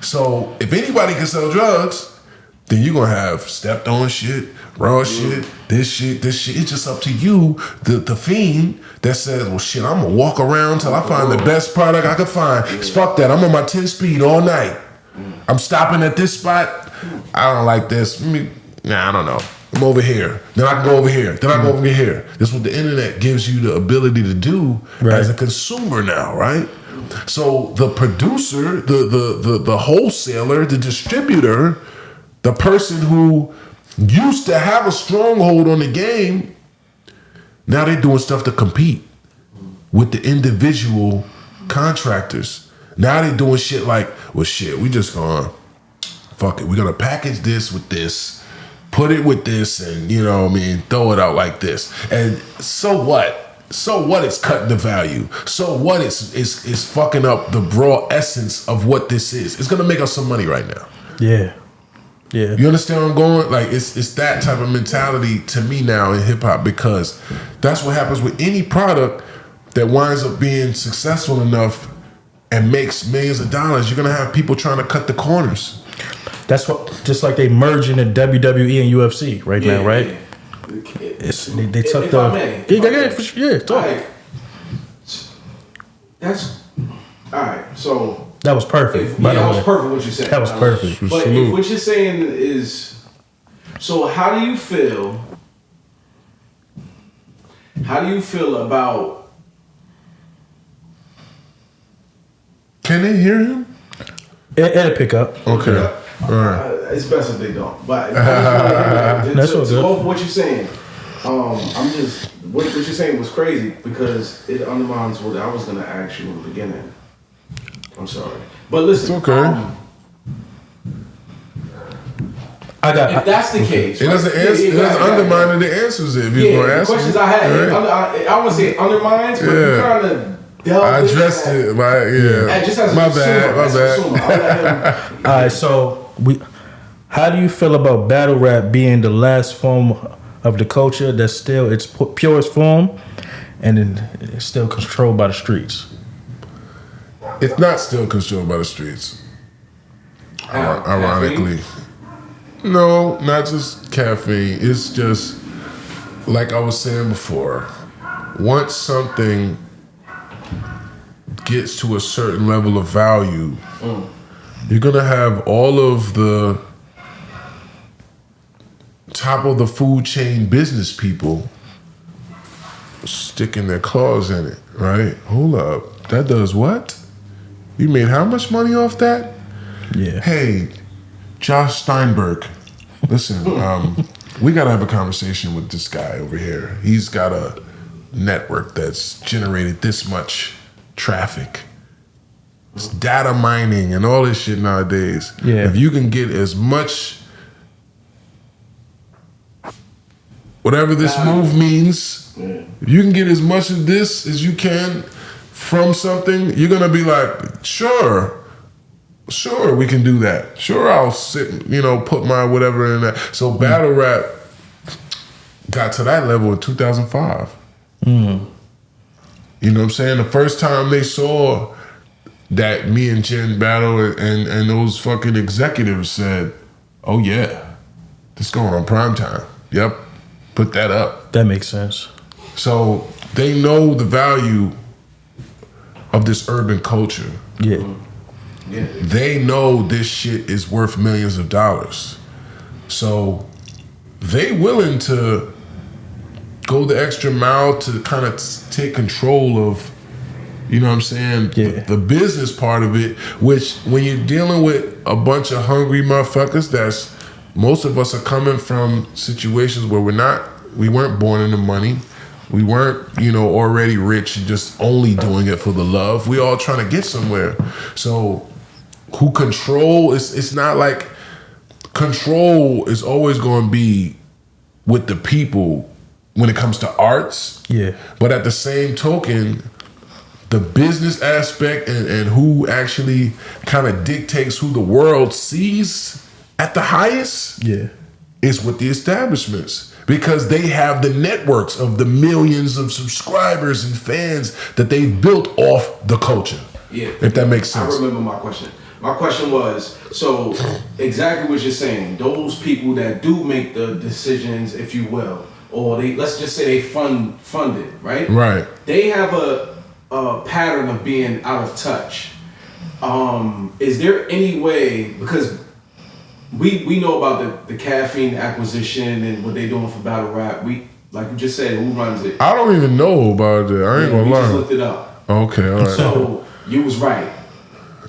So if anybody can sell drugs, then you're gonna have stepped on shit, raw shit, this shit. It's just up to you, the fiend that says, well shit, I'm gonna walk around till I find the best product I can find. Fuck that, I'm on my 10 speed all night. I'm stopping at this spot. I don't like this. I don't know. I'm over here. Then I can go over here. Then I can go over here. This is what the internet gives you the ability to do as a consumer now, right? So the producer, the wholesaler, the distributor, the person who used to have a stronghold on the game, now they're doing stuff to compete with the individual contractors. Now they're doing shit like, well shit, we just gonna, fuck it, we're gonna package this with this, put it with this, and throw it out like this. And so what? So what it's cutting the value? So what it's fucking up the raw essence of what this is? It's gonna make us some money right now. Yeah. Yeah. You understand where I'm going? Like it's that type of mentality to me now in hip hop, because that's what happens with any product that winds up being successful enough and makes millions of dollars. You're gonna have people trying to cut the corners. That's what, just like they merging the WWE and UFC right now, right? Yeah. They took if I may, talk. That's all right. So that was perfect. That was perfect. What you said. That was perfect. But if what you're saying is, so how do you feel? How do you feel about? Can they hear him? It'll pick up. Okay. All right. It's best if they don't. But that's all good. To go for what you're saying, I'm just what you're saying was crazy because it undermines what I was gonna ask you in the beginning. I'm sorry, but listen. It's okay. If that's the case, it doesn't answer. It doesn't undermine the answers. If you're going to ask the questions I had, I wouldn't say undermines, but you kind of. I addressed it. My bad. All right, so how do you feel about battle rap being the last form of the culture that's still its purest form, and then it's still controlled by the streets? It's not still controlled by the streets. Ironically, no, not just caffeine. It's just like I was saying before. Once something gets to a certain level of value, you're gonna have all of the top of the food chain business people sticking their claws in it, right? Hold up, that does what? You made how much money off that? Yeah. Hey, Josh Steinberg, listen, we gotta have a conversation with this guy over here. He's got a network that's generated this much traffic. It's data mining and all this shit nowadays. Yeah. If you can get as much, whatever this move means, if you can get as much of this as you can from something, you're gonna be like, sure, we can do that. Sure, I'll sit, put my whatever in that. So battle rap got to that level in 2005. You know what I'm saying? The first time they saw that me and Jen battle and those fucking executives said, oh yeah, this going on primetime. Yep, put that up. That makes sense. So they know the value of this urban culture. Yeah. Yeah. They know this shit is worth millions of dollars. So they willing to go the extra mile to kind of take control of, you know what I'm saying, the business part of it, which when you're dealing with a bunch of hungry motherfuckers, most of us are coming from situations where we weren't born into money. We weren't, already rich and just only doing it for the love. We all trying to get somewhere. So who control, it's not like control is always going to be with the people when it comes to arts. Yeah. But at the same token, the business aspect and who actually kind of dictates who the world sees at the highest is with the establishments. Because they have the networks of the millions of subscribers and fans that they've built off the culture. Yeah. If that makes sense. I remember my question. My question was, so exactly what you're saying, those people that do make the decisions, if you will, or let's just say they fund it, right? Right. They have a pattern of being out of touch. Is there any way, because we know about the caffeine acquisition and what they're doing for battle rap. We, like you just said, who runs it? I don't even know about it. I ain't gonna we lie. just looked it up. Okay, all right. So you was right.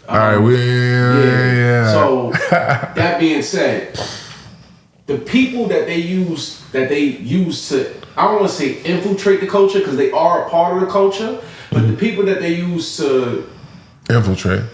All right, yeah. So that being said, the people that they use to, I don't want to say infiltrate the culture because they are a part of the culture, but the people that they use to infiltrate,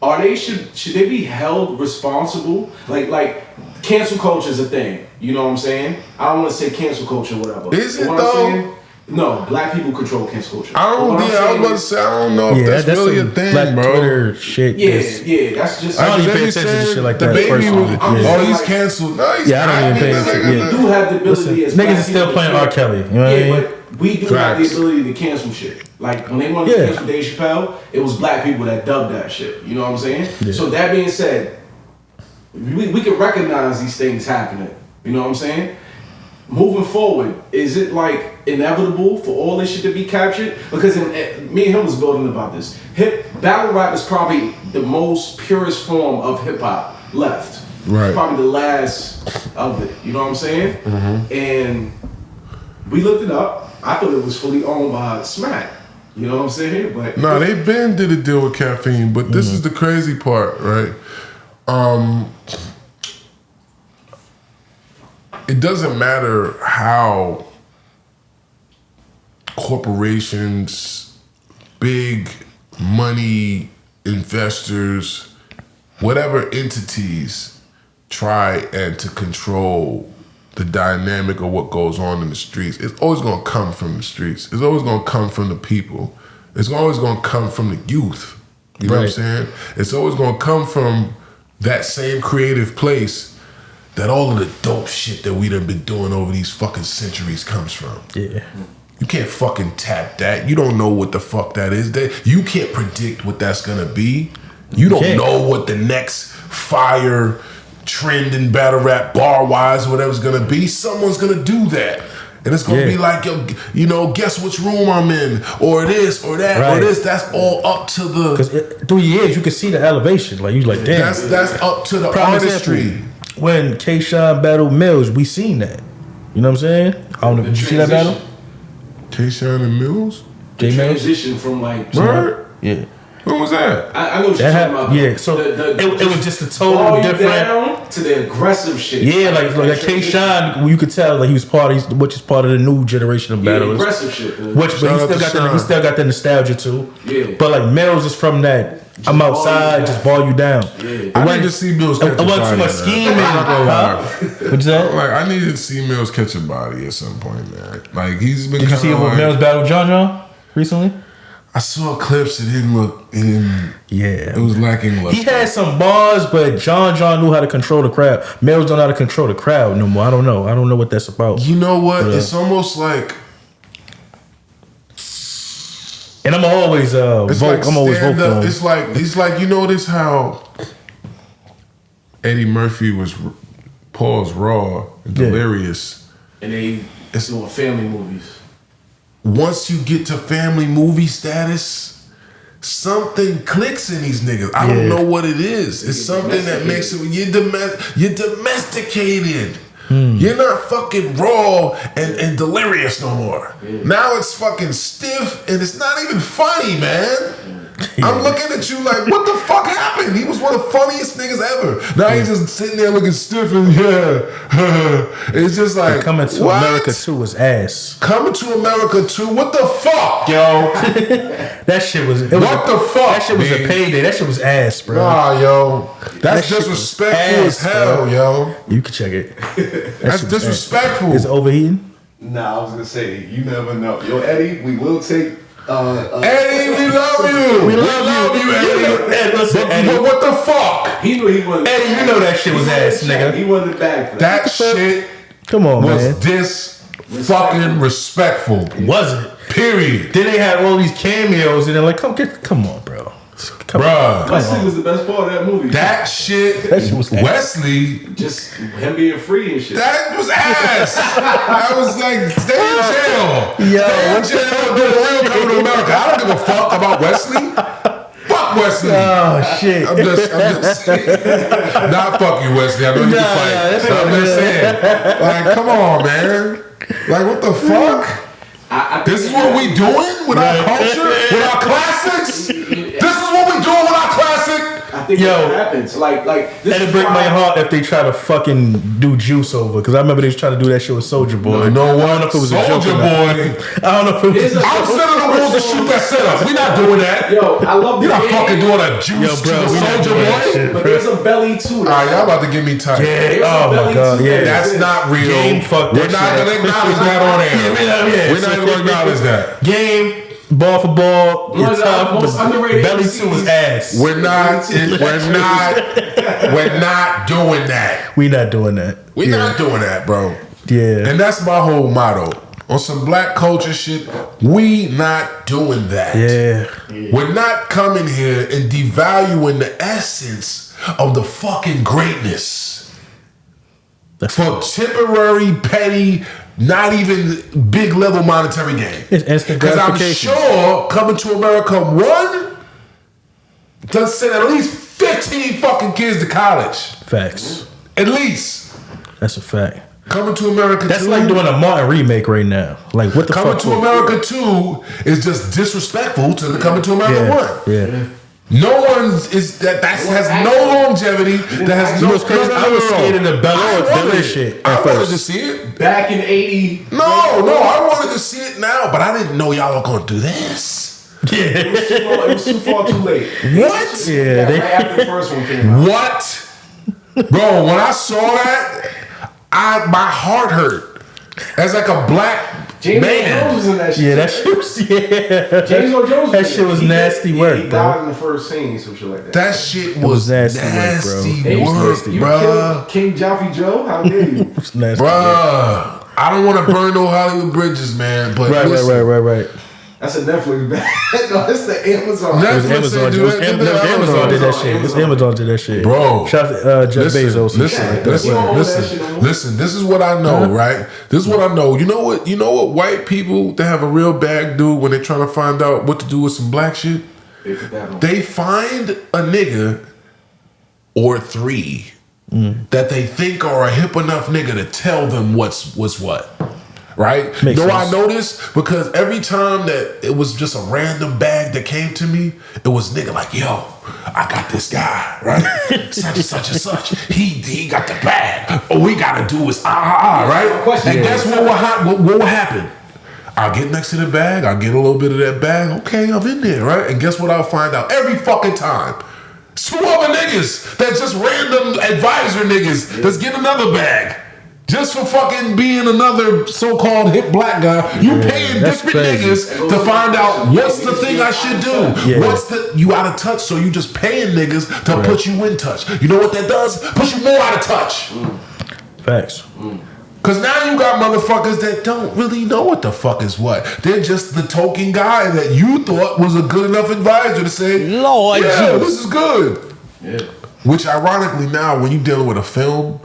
are they should they be held responsible? Like cancel culture is a thing. You know what I'm saying? I don't want to say cancel culture, whatever. Is it what though? I'm saying, no, black people control cancel culture. I was about to say, I don't know if that's really a thing, black bro. Twitter shit. Yeah, that's just. I don't even pay attention to shit like that. He's canceled. No, he's I don't even pay attention. We do have the ability as niggas is still playing R. Kelly. You know what I mean? But we do have the ability to cancel shit. Like when they wanted to cancel Dave Chappelle, it was black people that dubbed that shit. You know what I'm saying? Yeah. So that being said, we can recognize these things happening. You know what I'm saying? Moving forward, is it like inevitable for all this shit to be captured? Because me and him was building about this. Battle rap is probably the most purest form of hip hop left. Right. It's probably the last of it. You know what I'm saying? Mm-hmm. And we looked it up. I thought it was fully owned by Smack. You know what I'm saying? But no, they been did a deal with caffeine, but this is the crazy part, right? It doesn't matter how corporations, big money investors, whatever entities try and to control the dynamic of what goes on in the streets. It's always going to come from the streets. It's always going to come from the people. It's always going to come from the youth. You know what I'm saying? It's always going to come from that same creative place that all of the dope shit that we done been doing over these fucking centuries comes from. Yeah. You can't fucking tap that. You don't know what the fuck that is. You can't predict what that's gonna be. You don't know what the next fire trend in battle rap, bar wise, or whatever's gonna be. Someone's gonna do that. And it's gonna be like, yo, guess which room I'm in, or this, or that, or this. That's all up to the. Because 3 years, you can see the elevation. Like you, like damn. That's up to the artistry. Example, when K-Shine battled Mills, we seen that. You know what I'm saying? I don't know. Did you see that battle? K-Shine and Mills? The transition from like. Word? Yeah. When was that? I know what you're talking about. Yeah, so it was just a total different. Down to the aggressive shit. Yeah, like K-Shine, you could tell like he was part of, which is part of the new generation of battlers. Aggressive shit. But he still got the nostalgia too. Yeah. But like Mills is from that. I'm outside, just ball you down. Yeah. I need to see Mills catch a body. I wasn't too much scheming. What'd you say? Like, I need to see Mills catch a body at some point, man. Like he's been. Did you see him with Mills battle John recently? I saw clips. It didn't look. It was lacking. He had some bars, but John knew how to control the crowd. Mills don't know how to control the crowd no more. I don't know what that's about. You know what? It's almost like And I'm always vote. like I'm always vote stand for up. him. It's like you notice how Eddie Murphy was Paul's Raw and Delirious. And they doing family movies. Once you get to family movie status, something clicks in these niggas. I don't know what it is. It's something that makes it you're domesticated. You're not fucking raw and delirious no more. Now it's fucking stiff and it's not even funny, man. I'm looking at you like, what the fuck happened? He was one of the funniest niggas ever. Now he's just sitting there looking stiff and it's just like Coming to America 2 was ass. Coming to America 2, what the fuck, yo? That shit was. What the fuck? That shit was a payday. That shit was ass, bro. Nah, yo. That's That shit disrespectful was as hell, bro. yo. You can check it. That's disrespectful. Is it overheating? Nah, I was gonna say, you never know. Yo, Eddie, we will take Eddie, we love you. We love you, Eddie. Eddie, listen, Eddie. But what the fuck? He knew he wasn't. Eddie, you know that shit was ass, nigga. He wasn't back for that. That shit Come on, man. was fucking respectful. Was it? Period. Then they had all these cameos, and they're like, come on, bro. Bruh. Wesley was the best part of that movie. That shit, was ass. Wesley, Just him being free and shit. that was ass. I was like, stay in jail. Yo, Stay in jail, do the real coming to America. I don't give a fuck about Wesley. Fuck Wesley. Oh shit! I'm just not fuck you, Wesley. I know you can fight. that's I'm just saying. Like, come on, man. Like, what the fuck? I This is what we doing with our culture, with our classics. This is what we doing with our classic. I think Yo. that happens. Like this That'd is break my why- heart if they try to fucking do Juice over, because I remember they was trying to do that shit with Soulja Boy. You know what? I don't know if it was a joke Soulja or not. Boy. I don't know if it was. Here's a- I'm setting the rules to shoot that setup. We not doing that. Yo, I love You're the not game, fucking doing a juice Yo, bro, to we not Soulja doing that Boy. shit. but there's a belly too. All right, y'all about to get me tight. Yeah. Oh my god. Yeah. That's not real. Game fucked We're that not shit gonna up. acknowledge that on air. Yeah. We're not even gonna acknowledge that. Game. Ball for ball. One of It's the tough. most But underrated Belly MCs. 2 was ass. We're not doing that. We not doing that. We're not doing that, bro. Yeah. And that's my whole motto. On some black culture shit, we not doing that. Yeah. We're not coming here and devaluing the essence of the fucking greatness for temporary, petty, not even big level monetary gain. It's instant Because I'm gratification. sure Coming to America 1 done sent at least 15 fucking kids to college. Facts. At least. That's a fact. Coming to America That's 2. like doing a Martin remake right now. Like what the Coming fuck? to America 2 is just disrespectful to the Coming to America 1. Yeah. No one's is that has no longevity. That has You no. was crazy. I was scared of the Bella shit I at wanted first. to see it. Back in '80. No, I wanted to see it now, but I didn't know y'all were gonna do this. It was too far too late. What? Yeah, Right after the first one came out. What? Bro, when I saw that, my heart hurt. As like a black James Earl man. Jones was in that shit. Yeah, that shit was James Earl Jones. That shit was nasty work, he bro. died in the first scene, some shit like that. That shit was was nasty nasty work, bro. work, You bruh. killed King Joffrey Joe? How dare you? It's nasty. Bruh. I don't want to burn no Hollywood bridges, man. But listen, Right. That's a Netflix bag. No, it's the Amazon. It was Amazon. do that. Amazon did that shit. It was Amazon did that shit. Bro. Shout out to Jeff Bezos. and shit like that. Listen. This is what I know, right? This is what I know. You know what white people that have a real bag do when they're trying to find out what to do with some black shit? They put that on. They find a nigga or 3 that they think are a hip enough nigga to tell them what's what. Right? Makes I sense. noticed? Because every time that it was just a random bag that came to me, it was nigga like, yo, I got this guy, right? such and such and such. He got the bag. All we gotta do is right? Question. And guess what will happen? I'll get next to the bag, I'll get a little bit of that bag. Okay, I'm in there, right? And guess what I'll find out every fucking time? 2 other niggas that's just random advisor niggas that's getting another bag. Just for fucking being another so-called hip black guy, you paying that's different crazy. niggas to find out what's the thing I should do. Yeah. What's the you out of touch? So you just paying niggas to put you in touch. You know what that does? Puts you more out of touch. Facts. Cause now you got motherfuckers that don't really know what the fuck is what. They're just the token guy that you thought was a good enough advisor to say, Lord yeah, Jesus. this is good. Yeah. Which ironically now, when you're dealing with a film,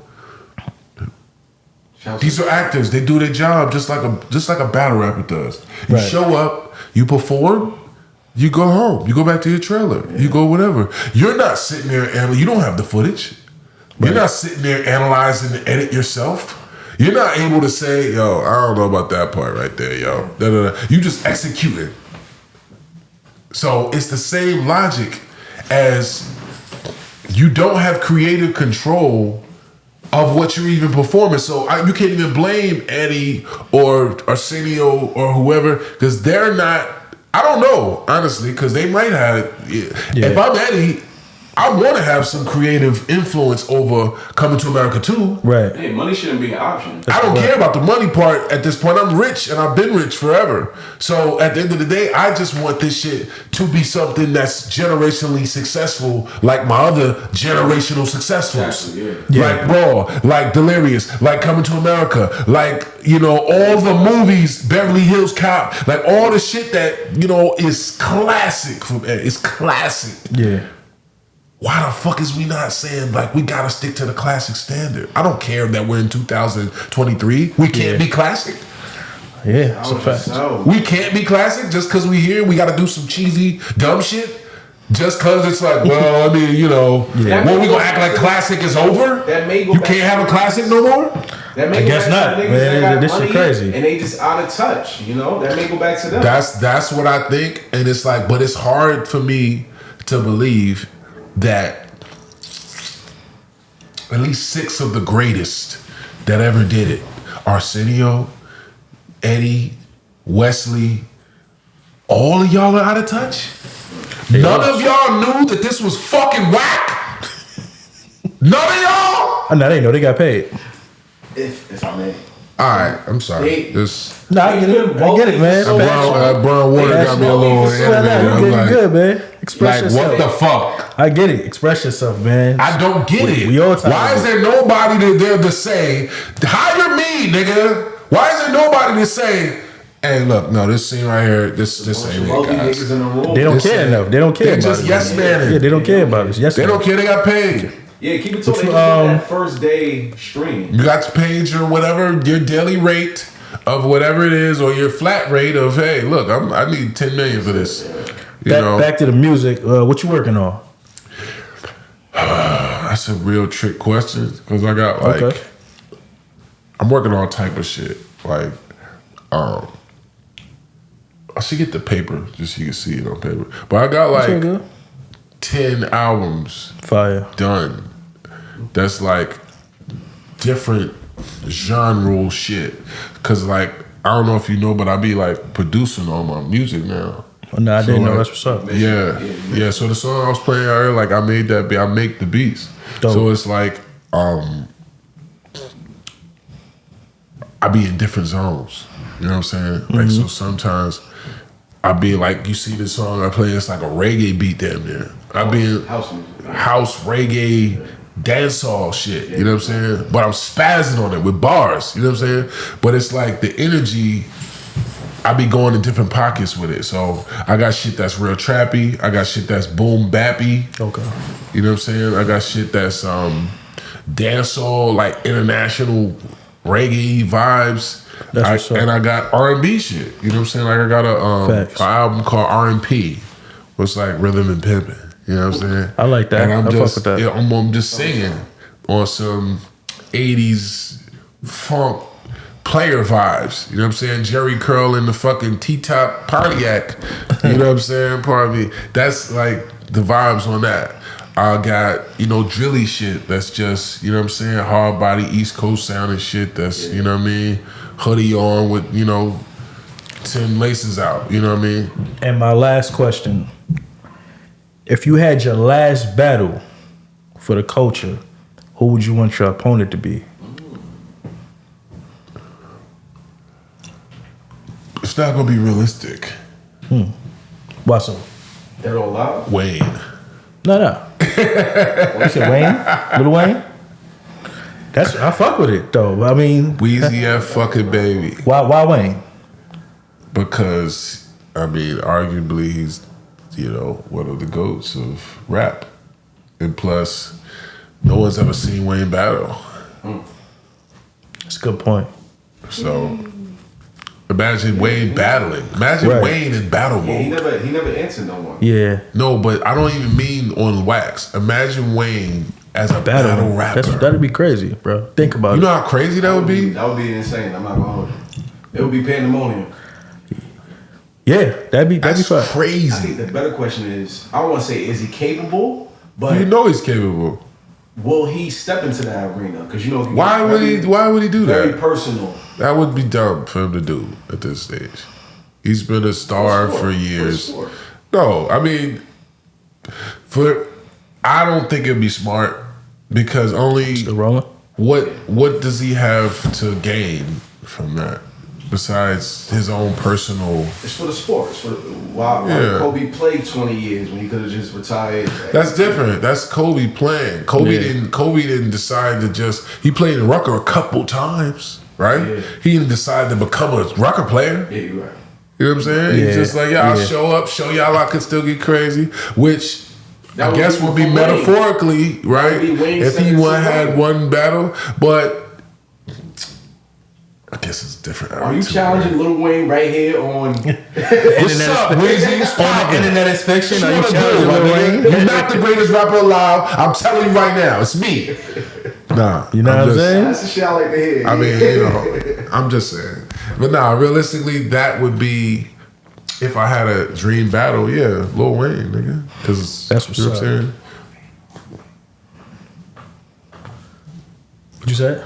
these are actors. They do their job just like a battle rapper does. You Right. show up, you perform, you go home. You go back to your trailer. You go whatever. You're not sitting there and you don't have the footage. You're not sitting there analyzing the edit yourself. You're not able to say, yo, I don't know about that part right there, yo. Da, da, da. You just execute it. So it's the same logic as you don't have creative control of what you're even performing. So you can't even blame Eddie or Arsenio or whoever, because they're not, I don't know, honestly, because they might have, if I'm Eddie, I want to have some creative influence over Coming to America 2. Right. Hey, money shouldn't be an option. I don't care about the money part at this point. I'm rich and I've been rich forever. So at the end of the day, I just want this shit to be something that's generationally successful, like my other generational successfuls. Exactly, Like Raw, like Delirious, like Coming to America, like, you know, all the movies, Beverly Hills Cop, like all the shit that, you know, is classic. It's classic. Yeah. Why the fuck is we not saying, like, we gotta stick to the classic standard? I don't care that we're in 2023. We can't be classic. Yeah, it's a fact. We can't be classic just because we here. We gotta do some cheesy, dumb shit. Just because it's like, well, I mean, you know, when we gonna act like classic is over? You can't have a classic no more? That may I go guess back not. to niggas Man, that got this money shit crazy. and they just out of touch, you know? That may go back to them. That's what I think. And it's like, but it's hard for me to believe that at least 6 of the greatest that ever did it, Arsenio, Eddie, Wesley, all of y'all are out of touch? None of y'all knew that this was fucking whack? None of y'all? I know they know they got paid. If I may. Alright, I'm sorry. Nah, I get it. I get it, man. Brown water got me a little animated. You're I'm good, man. Express like, yourself. what the fuck? I get it. Express yourself, man. I don't get it. We all talking Why is there nobody there to say, hire me, nigga? Why is there nobody to say, hey, look, no, this scene right here, this ain't it, guys. They don't care enough. They don't care They're about just it. yes man. Yeah, they don't care about it. Yes, They don't care. They got paid. Yeah, keep it to that first day stream. You got paid your whatever, your daily rate of whatever it is, or your flat rate of, hey, look, I need 10 million for this. You know, back to the music. What you working on? that's a real trick question because I got like, I'm working on all type of shit. Like, I should get the paper just so you can see it on paper. But I got like 10 albums done. That's like different genre shit. Cause like, I don't know if you know, but I be like producing all my music now. Oh, no, I didn't know. That's what's up. Yeah. So the song I was playing earlier, like I made that beat. I make the beats. Dope. So it's like, I be in different zones. You know what I'm saying? Like, so sometimes I be like, you see the song I play, it's like a reggae beat damn near. I be in house reggae, dancehall shit. You know what I'm saying? But I'm spazzing on it with bars. You know what I'm saying? But it's like the energy, I be going in different pockets with it. So I got shit that's real trappy. I got shit that's boom bappy. Okay. You know what I'm saying? I got shit that's dancehall, like international reggae vibes. And I got R&B shit. You know what I'm saying? Like I got an album called R&P, which like rhythm and pimping. You know what I'm saying? I like that. And I'm I just, fuck with that. I'm just singing on some 80s funk player vibes. You know what I'm saying? Jerry Curl in the fucking T-top Pontiac. You know what I'm saying? Pardon me. That's like the vibes on that. I got, drilly shit that's just, you know what I'm saying? Hard body, East Coast sound and shit that's, you know what I mean? Hoodie on with, 10 laces out. You know what I mean? And my last question. If you had your last battle for the culture, who would you want your opponent to be? It's not gonna be realistic. Why so? Dead or alive? Wayne. No. You said Wayne? Little Wayne? I fuck with it though. I mean, Weezy F fucking baby. why Wayne? Because I mean, arguably he's, you know, one of the GOATs of rap. And plus, no one's ever seen Wayne battle. That's a good point. So imagine Wayne battling. Imagine Right. Wayne in battle Yeah, mode. he never answered no one. Yeah, No, but I don't even mean on wax. Imagine Wayne as a battle rapper. that'd be crazy, bro. Think about You it. know how crazy that would be? That would be insane. I'm not gonna hold you. It would be pandemonium. Yeah, that'd be That's fun. I crazy. think the better question is, I don't want to say is he capable, but You know he's capable. will he step into that arena? Because you know, Why would he do very that? personal. That would be dumb for him to do at this stage. He's been a star for years. For No, I mean, I don't think it'd be smart because Still rolling. what does he have to gain from that besides his own personal? It's for the sport. It's for why Yeah. Kobe played 20 years when he could have just retired. That's different. That's Kobe playing. Kobe didn't decide to just. He played in Rucker a couple times, right? Yeah. He didn't decide to become a Rucker player. Yeah, you're right. You know what I'm saying? Yeah. He's just like, I'll Yeah. show up, show y'all I can still get crazy, which That I would guess be would be Wayne. metaphorically, right? be Wayne If he stepping to had Wayne. one battle, but I guess it's different. Are you challenging Lil Wayne right here on? What's up, Weezy? On the internet is fiction. Are you What challenging I'm Lil doing, Wayne? You're not the greatest rapper alive. I'm telling you right now, it's me. Nah, You know what I'm saying? That's the shit I like to hear. I mean, you know, I'm just saying. But nah, realistically, that would be if I had a dream battle. Yeah, Lil Wayne, nigga. Because That's what's you know up. what I'm saying. What you said?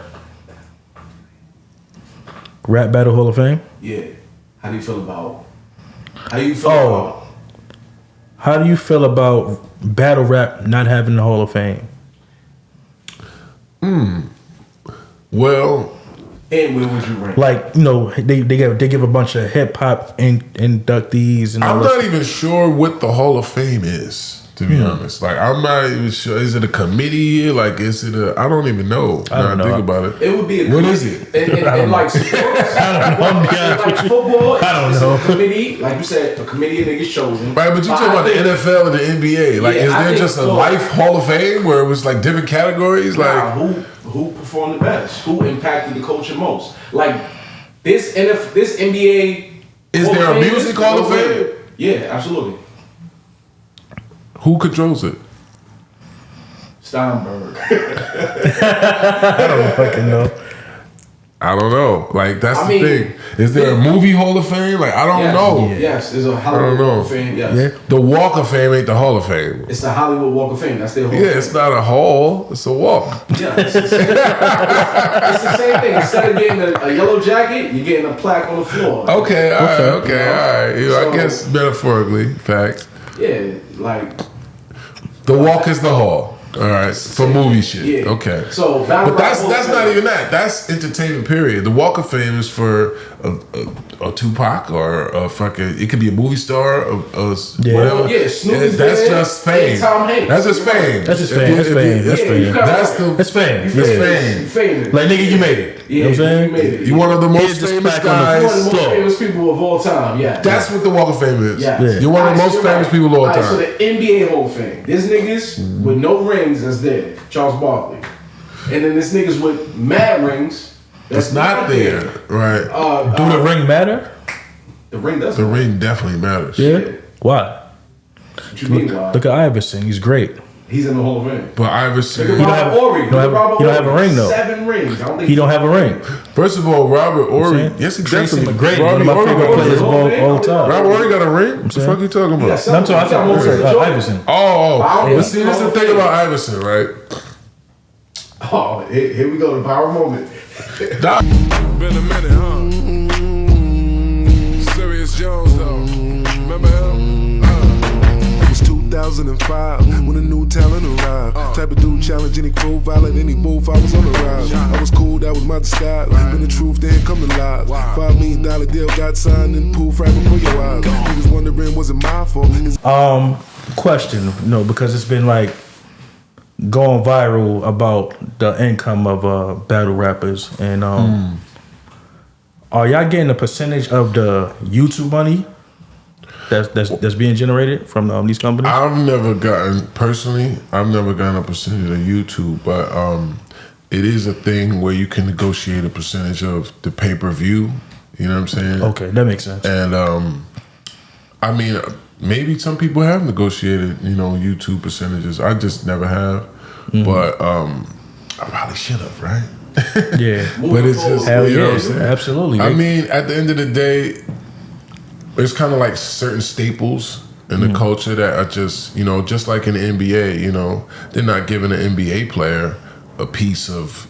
Rap Battle Hall of Fame. Yeah. How do you feel about? How do you feel Oh. about? How do you feel about battle rap not having the Hall of Fame? Well, And where would you rank? Like, you know, they give a bunch of hip hop inductees and all I'm that. not even sure what the Hall of Fame is. To be honest, like I'm not even sure. Is it a committee? Like, is it a? I don't even know. I don't Now I think know. about it. It would be a What committee. is it? And like sports, like football, I don't it's know. a committee, like you said, a committee of niggas chosen. Right, but you talking I about the think- NFL and the NBA. Like, Yeah, is I there think just a so. life Hall of Fame where it was like different categories? Nah, Like, who performed the best? Who impacted the culture most? Like this NBA. Is Hall there of a Fame music is Hall of no way. Fame? Yeah, absolutely. who controls it? Steinberg. I don't fucking know. I don't know. Like, that's I the mean, thing. Is there a movie Hall of Fame? Like, I don't Yes. know. Yes, there's a I Hollywood don't know. Walk of Fame. Yes. Yeah. The Walk of Fame ain't the Hall of Fame. It's the Hollywood Walk of Fame. That's their Hall Yeah, of it's Fame. not a hall. It's a walk. Yeah, it's the same thing. Instead of getting a yellow jacket, you're getting a plaque on the floor. Okay, all right, okay, all right. You know, I So- guess metaphorically, fact. Yeah, like The walk is the hall. All right, for movie shit. yeah. Okay. So battle But that's rap Hall of not Fame. even that. That's entertainment. Period. The Walk of Fame is for a Tupac or a fucking. It could be a movie star, Yeah. whatever. Yeah, Snoop's That's there, just fame. and Tom Hanks. That's just fame. That's just If fame. you- That's if you- fame. That's Yeah, fame. you got That's it. the. It's fame. It's Yeah. fame. You famous. Like, nigga, you made it. Yeah, You know what I'm saying? you made it. You one of the most Here's this famous plaque on the One guys. of the most Slow. famous people of all time. Yeah. That's what the Walk of Fame is. Yeah. Yeah. You're one of the most You're famous right. people of all Alright, So time. the NBA Hall of Fame. There's niggas with no rings that's there. Charles Barkley. And then there's niggas with mad rings It's not there, right? Do the ring matter? The ring doesn't. The ring definitely matters. Yeah. Why? What you mean, why? Look at Iverson. He's great. He's in the Hall of Fame. But Iverson. Look don't at have- Robert Ory. you don't have- you don't have a ring, though. 7 rings. I don't think He don't have a ring. First of all, Robert Ory. saying? Yes, he Tracy definitely. McGrady, one of my Ory favorite got a players ring. of all time. Robert Ory got a ring. What the fuck you talking Yeah, about? No, I'm talking about Iverson. Oh, Wow. but see, this is the thing about Iverson, right? Oh, here we go. The power moment. Doc, Been a minute, huh? Serius Jones, though. Remember him? It was 2005 when a new talent arrived. Type of dude challenge any crew, violent any move. I was on the rise. I was cool, that was my disguise. When the truth didn't come to lies. $5 million deal got signed and poof right before your eyes. Niggas wondering was it my fault? Question, no, because it's been like going viral about the income of battle rappers, and are y'all getting a percentage of the YouTube money that's being generated from these companies? I've never gotten a percentage of YouTube, but it is a thing where you can negotiate a percentage of the pay-per-view. You know what I'm saying? Okay, that makes sense. And I mean, maybe some people have negotiated, YouTube percentages. I just never have, but I probably should have, right? Yeah, but it's just hell you know yeah, what I'm saying? absolutely. I mean, at the end of the day, it's kind of like certain staples in the culture that are just, just like in the NBA, they're not giving an NBA player a piece of,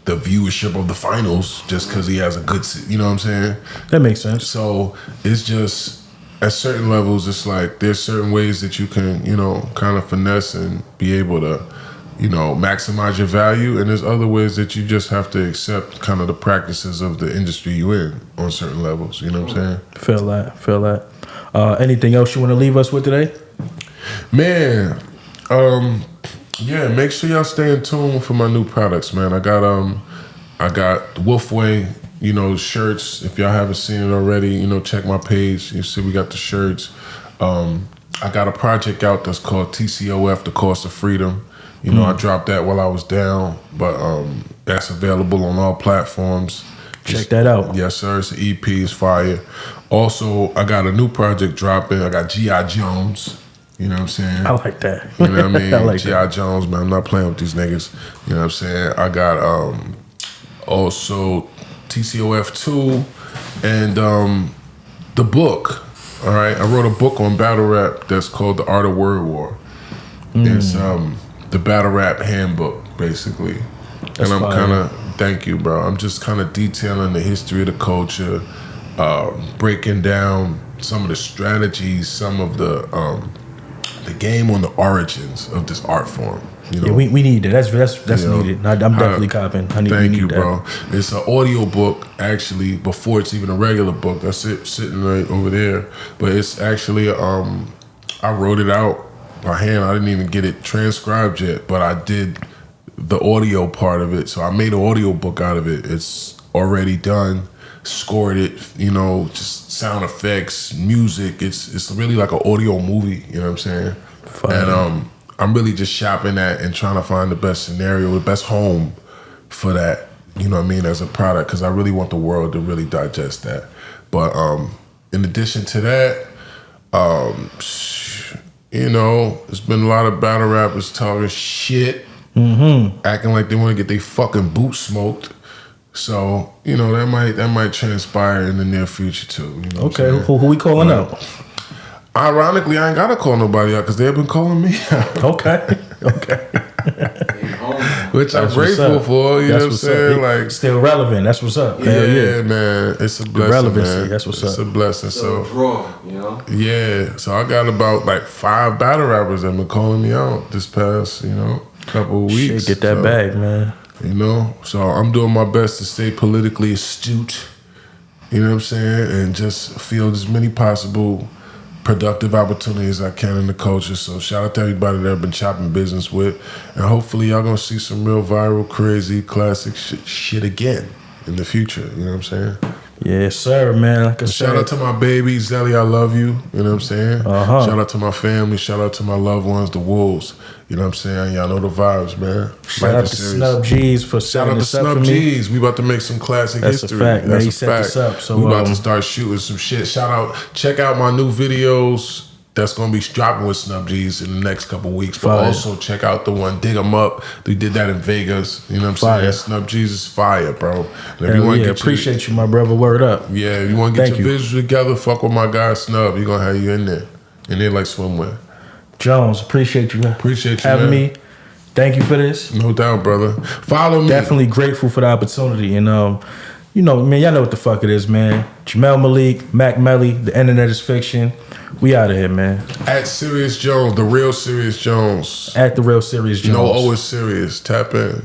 the viewership of the finals just because he has a good, you know what I'm saying? That makes sense. So it's just at certain levels, it's like there's certain ways that you can, kind of finesse and be able to, maximize your value, and there's other ways that you just have to accept kind of the practices of the industry you in on certain levels. You know what I'm saying? Feel that. Anything else you want to leave us with today? Man, yeah, make sure y'all stay in tune for my new products, man. I got Wolfway, shirts. If y'all haven't seen it already, check my page. You see we got the shirts. I got a project out that's called TCOF, The Cost of Freedom. I dropped that while I was down, but that's available on all platforms. Check that out. Yes, sir. It's an EP. It's fire. Also, I got a new project dropping. I got G.I. Jones. You know what I'm saying? I like that. You know what I mean? I like G.I. that. Jones, man. I'm not playing with these niggas. You know what I'm saying? I got also TCOF 2 and the book. All right? I wrote a book on battle rap that's called The Art of Word War. It's the battle rap handbook, basically. That's and I'm fire. kind of, thank you, bro. I'm just kind of detailing the history of the culture, breaking down some of the strategies, some of the game on the origins of this art form. Yeah, we need that. That's needed. I'm definitely copping. Thank you, bro. It's an audio book, actually, before it's even a regular book. That's it, sitting right over there. But it's actually, I wrote it out by hand. I didn't even get it transcribed yet, but I did the audio part of it. So I made an audio book out of it. It's already done. Scored it, just sound effects, music. It's really like an audio movie, you know what I'm saying? Fine. And I'm really just shopping that and trying to find the best scenario, the best home for that, you know what I mean, as a product, because I really want the world to really digest that. But in addition to that, there's been a lot of battle rappers talking shit, acting like they want to get their fucking boots smoked. So, that might transpire in the near future too. Okay, who we calling out? Ironically, I ain't gotta call nobody out because they've been calling me out. Okay. Which I'm grateful for, you know what I'm saying? Like, still relevant. That's what's up. Yeah, man. It's a blessing, relevancy, man. that's what's up. It's a blessing. So draw, yeah. So I got about like 5 battle rappers that been calling me out this past, couple of weeks. Shit, get that bag, man. So I'm doing my best to stay politically astute, you know what I'm saying, and just field as many possible productive opportunities I can in the culture. So shout out to everybody that I've been chopping business with, and hopefully y'all gonna see some real viral, crazy, classic shit again in the future. You know what I'm saying? Yes, sir, man. Like I said, shout out to my baby, Zelly, I love you. You know what I'm saying? Shout out to my family. Shout out to my loved ones, the Wolves. You know what I'm saying? Y'all know the vibes, man. Shout out to Snub G's for setting this up for me. Shout out to Snub G's. We about to make some classic That's history. A fact, That's man. He a set fact. this up. So we about to start shooting some shit. Check out my new videos that's gonna be dropping with Snub G's in the next couple weeks. But Fire. also check out the one Dig 'Em Up. We did that in Vegas. You know what I'm saying? Snub G's is fire, bro. And if you want to get appreciate you, my brother. Word up. Yeah, if you want to get your visuals together, fuck with my guy Snub. He gonna have you in there. And they like swimwear. Jones, appreciate you. Appreciate you having man. me. Thank you for this. No doubt, brother. Follow me. Definitely grateful for the opportunity. And man, y'all know what the fuck it is, man. Jamel Malik, Mac Melly, the internet is fiction. We out of here, man. At Serius Jones, the real Serius Jones. At the real Serius Jones. No O is serious. Tap in.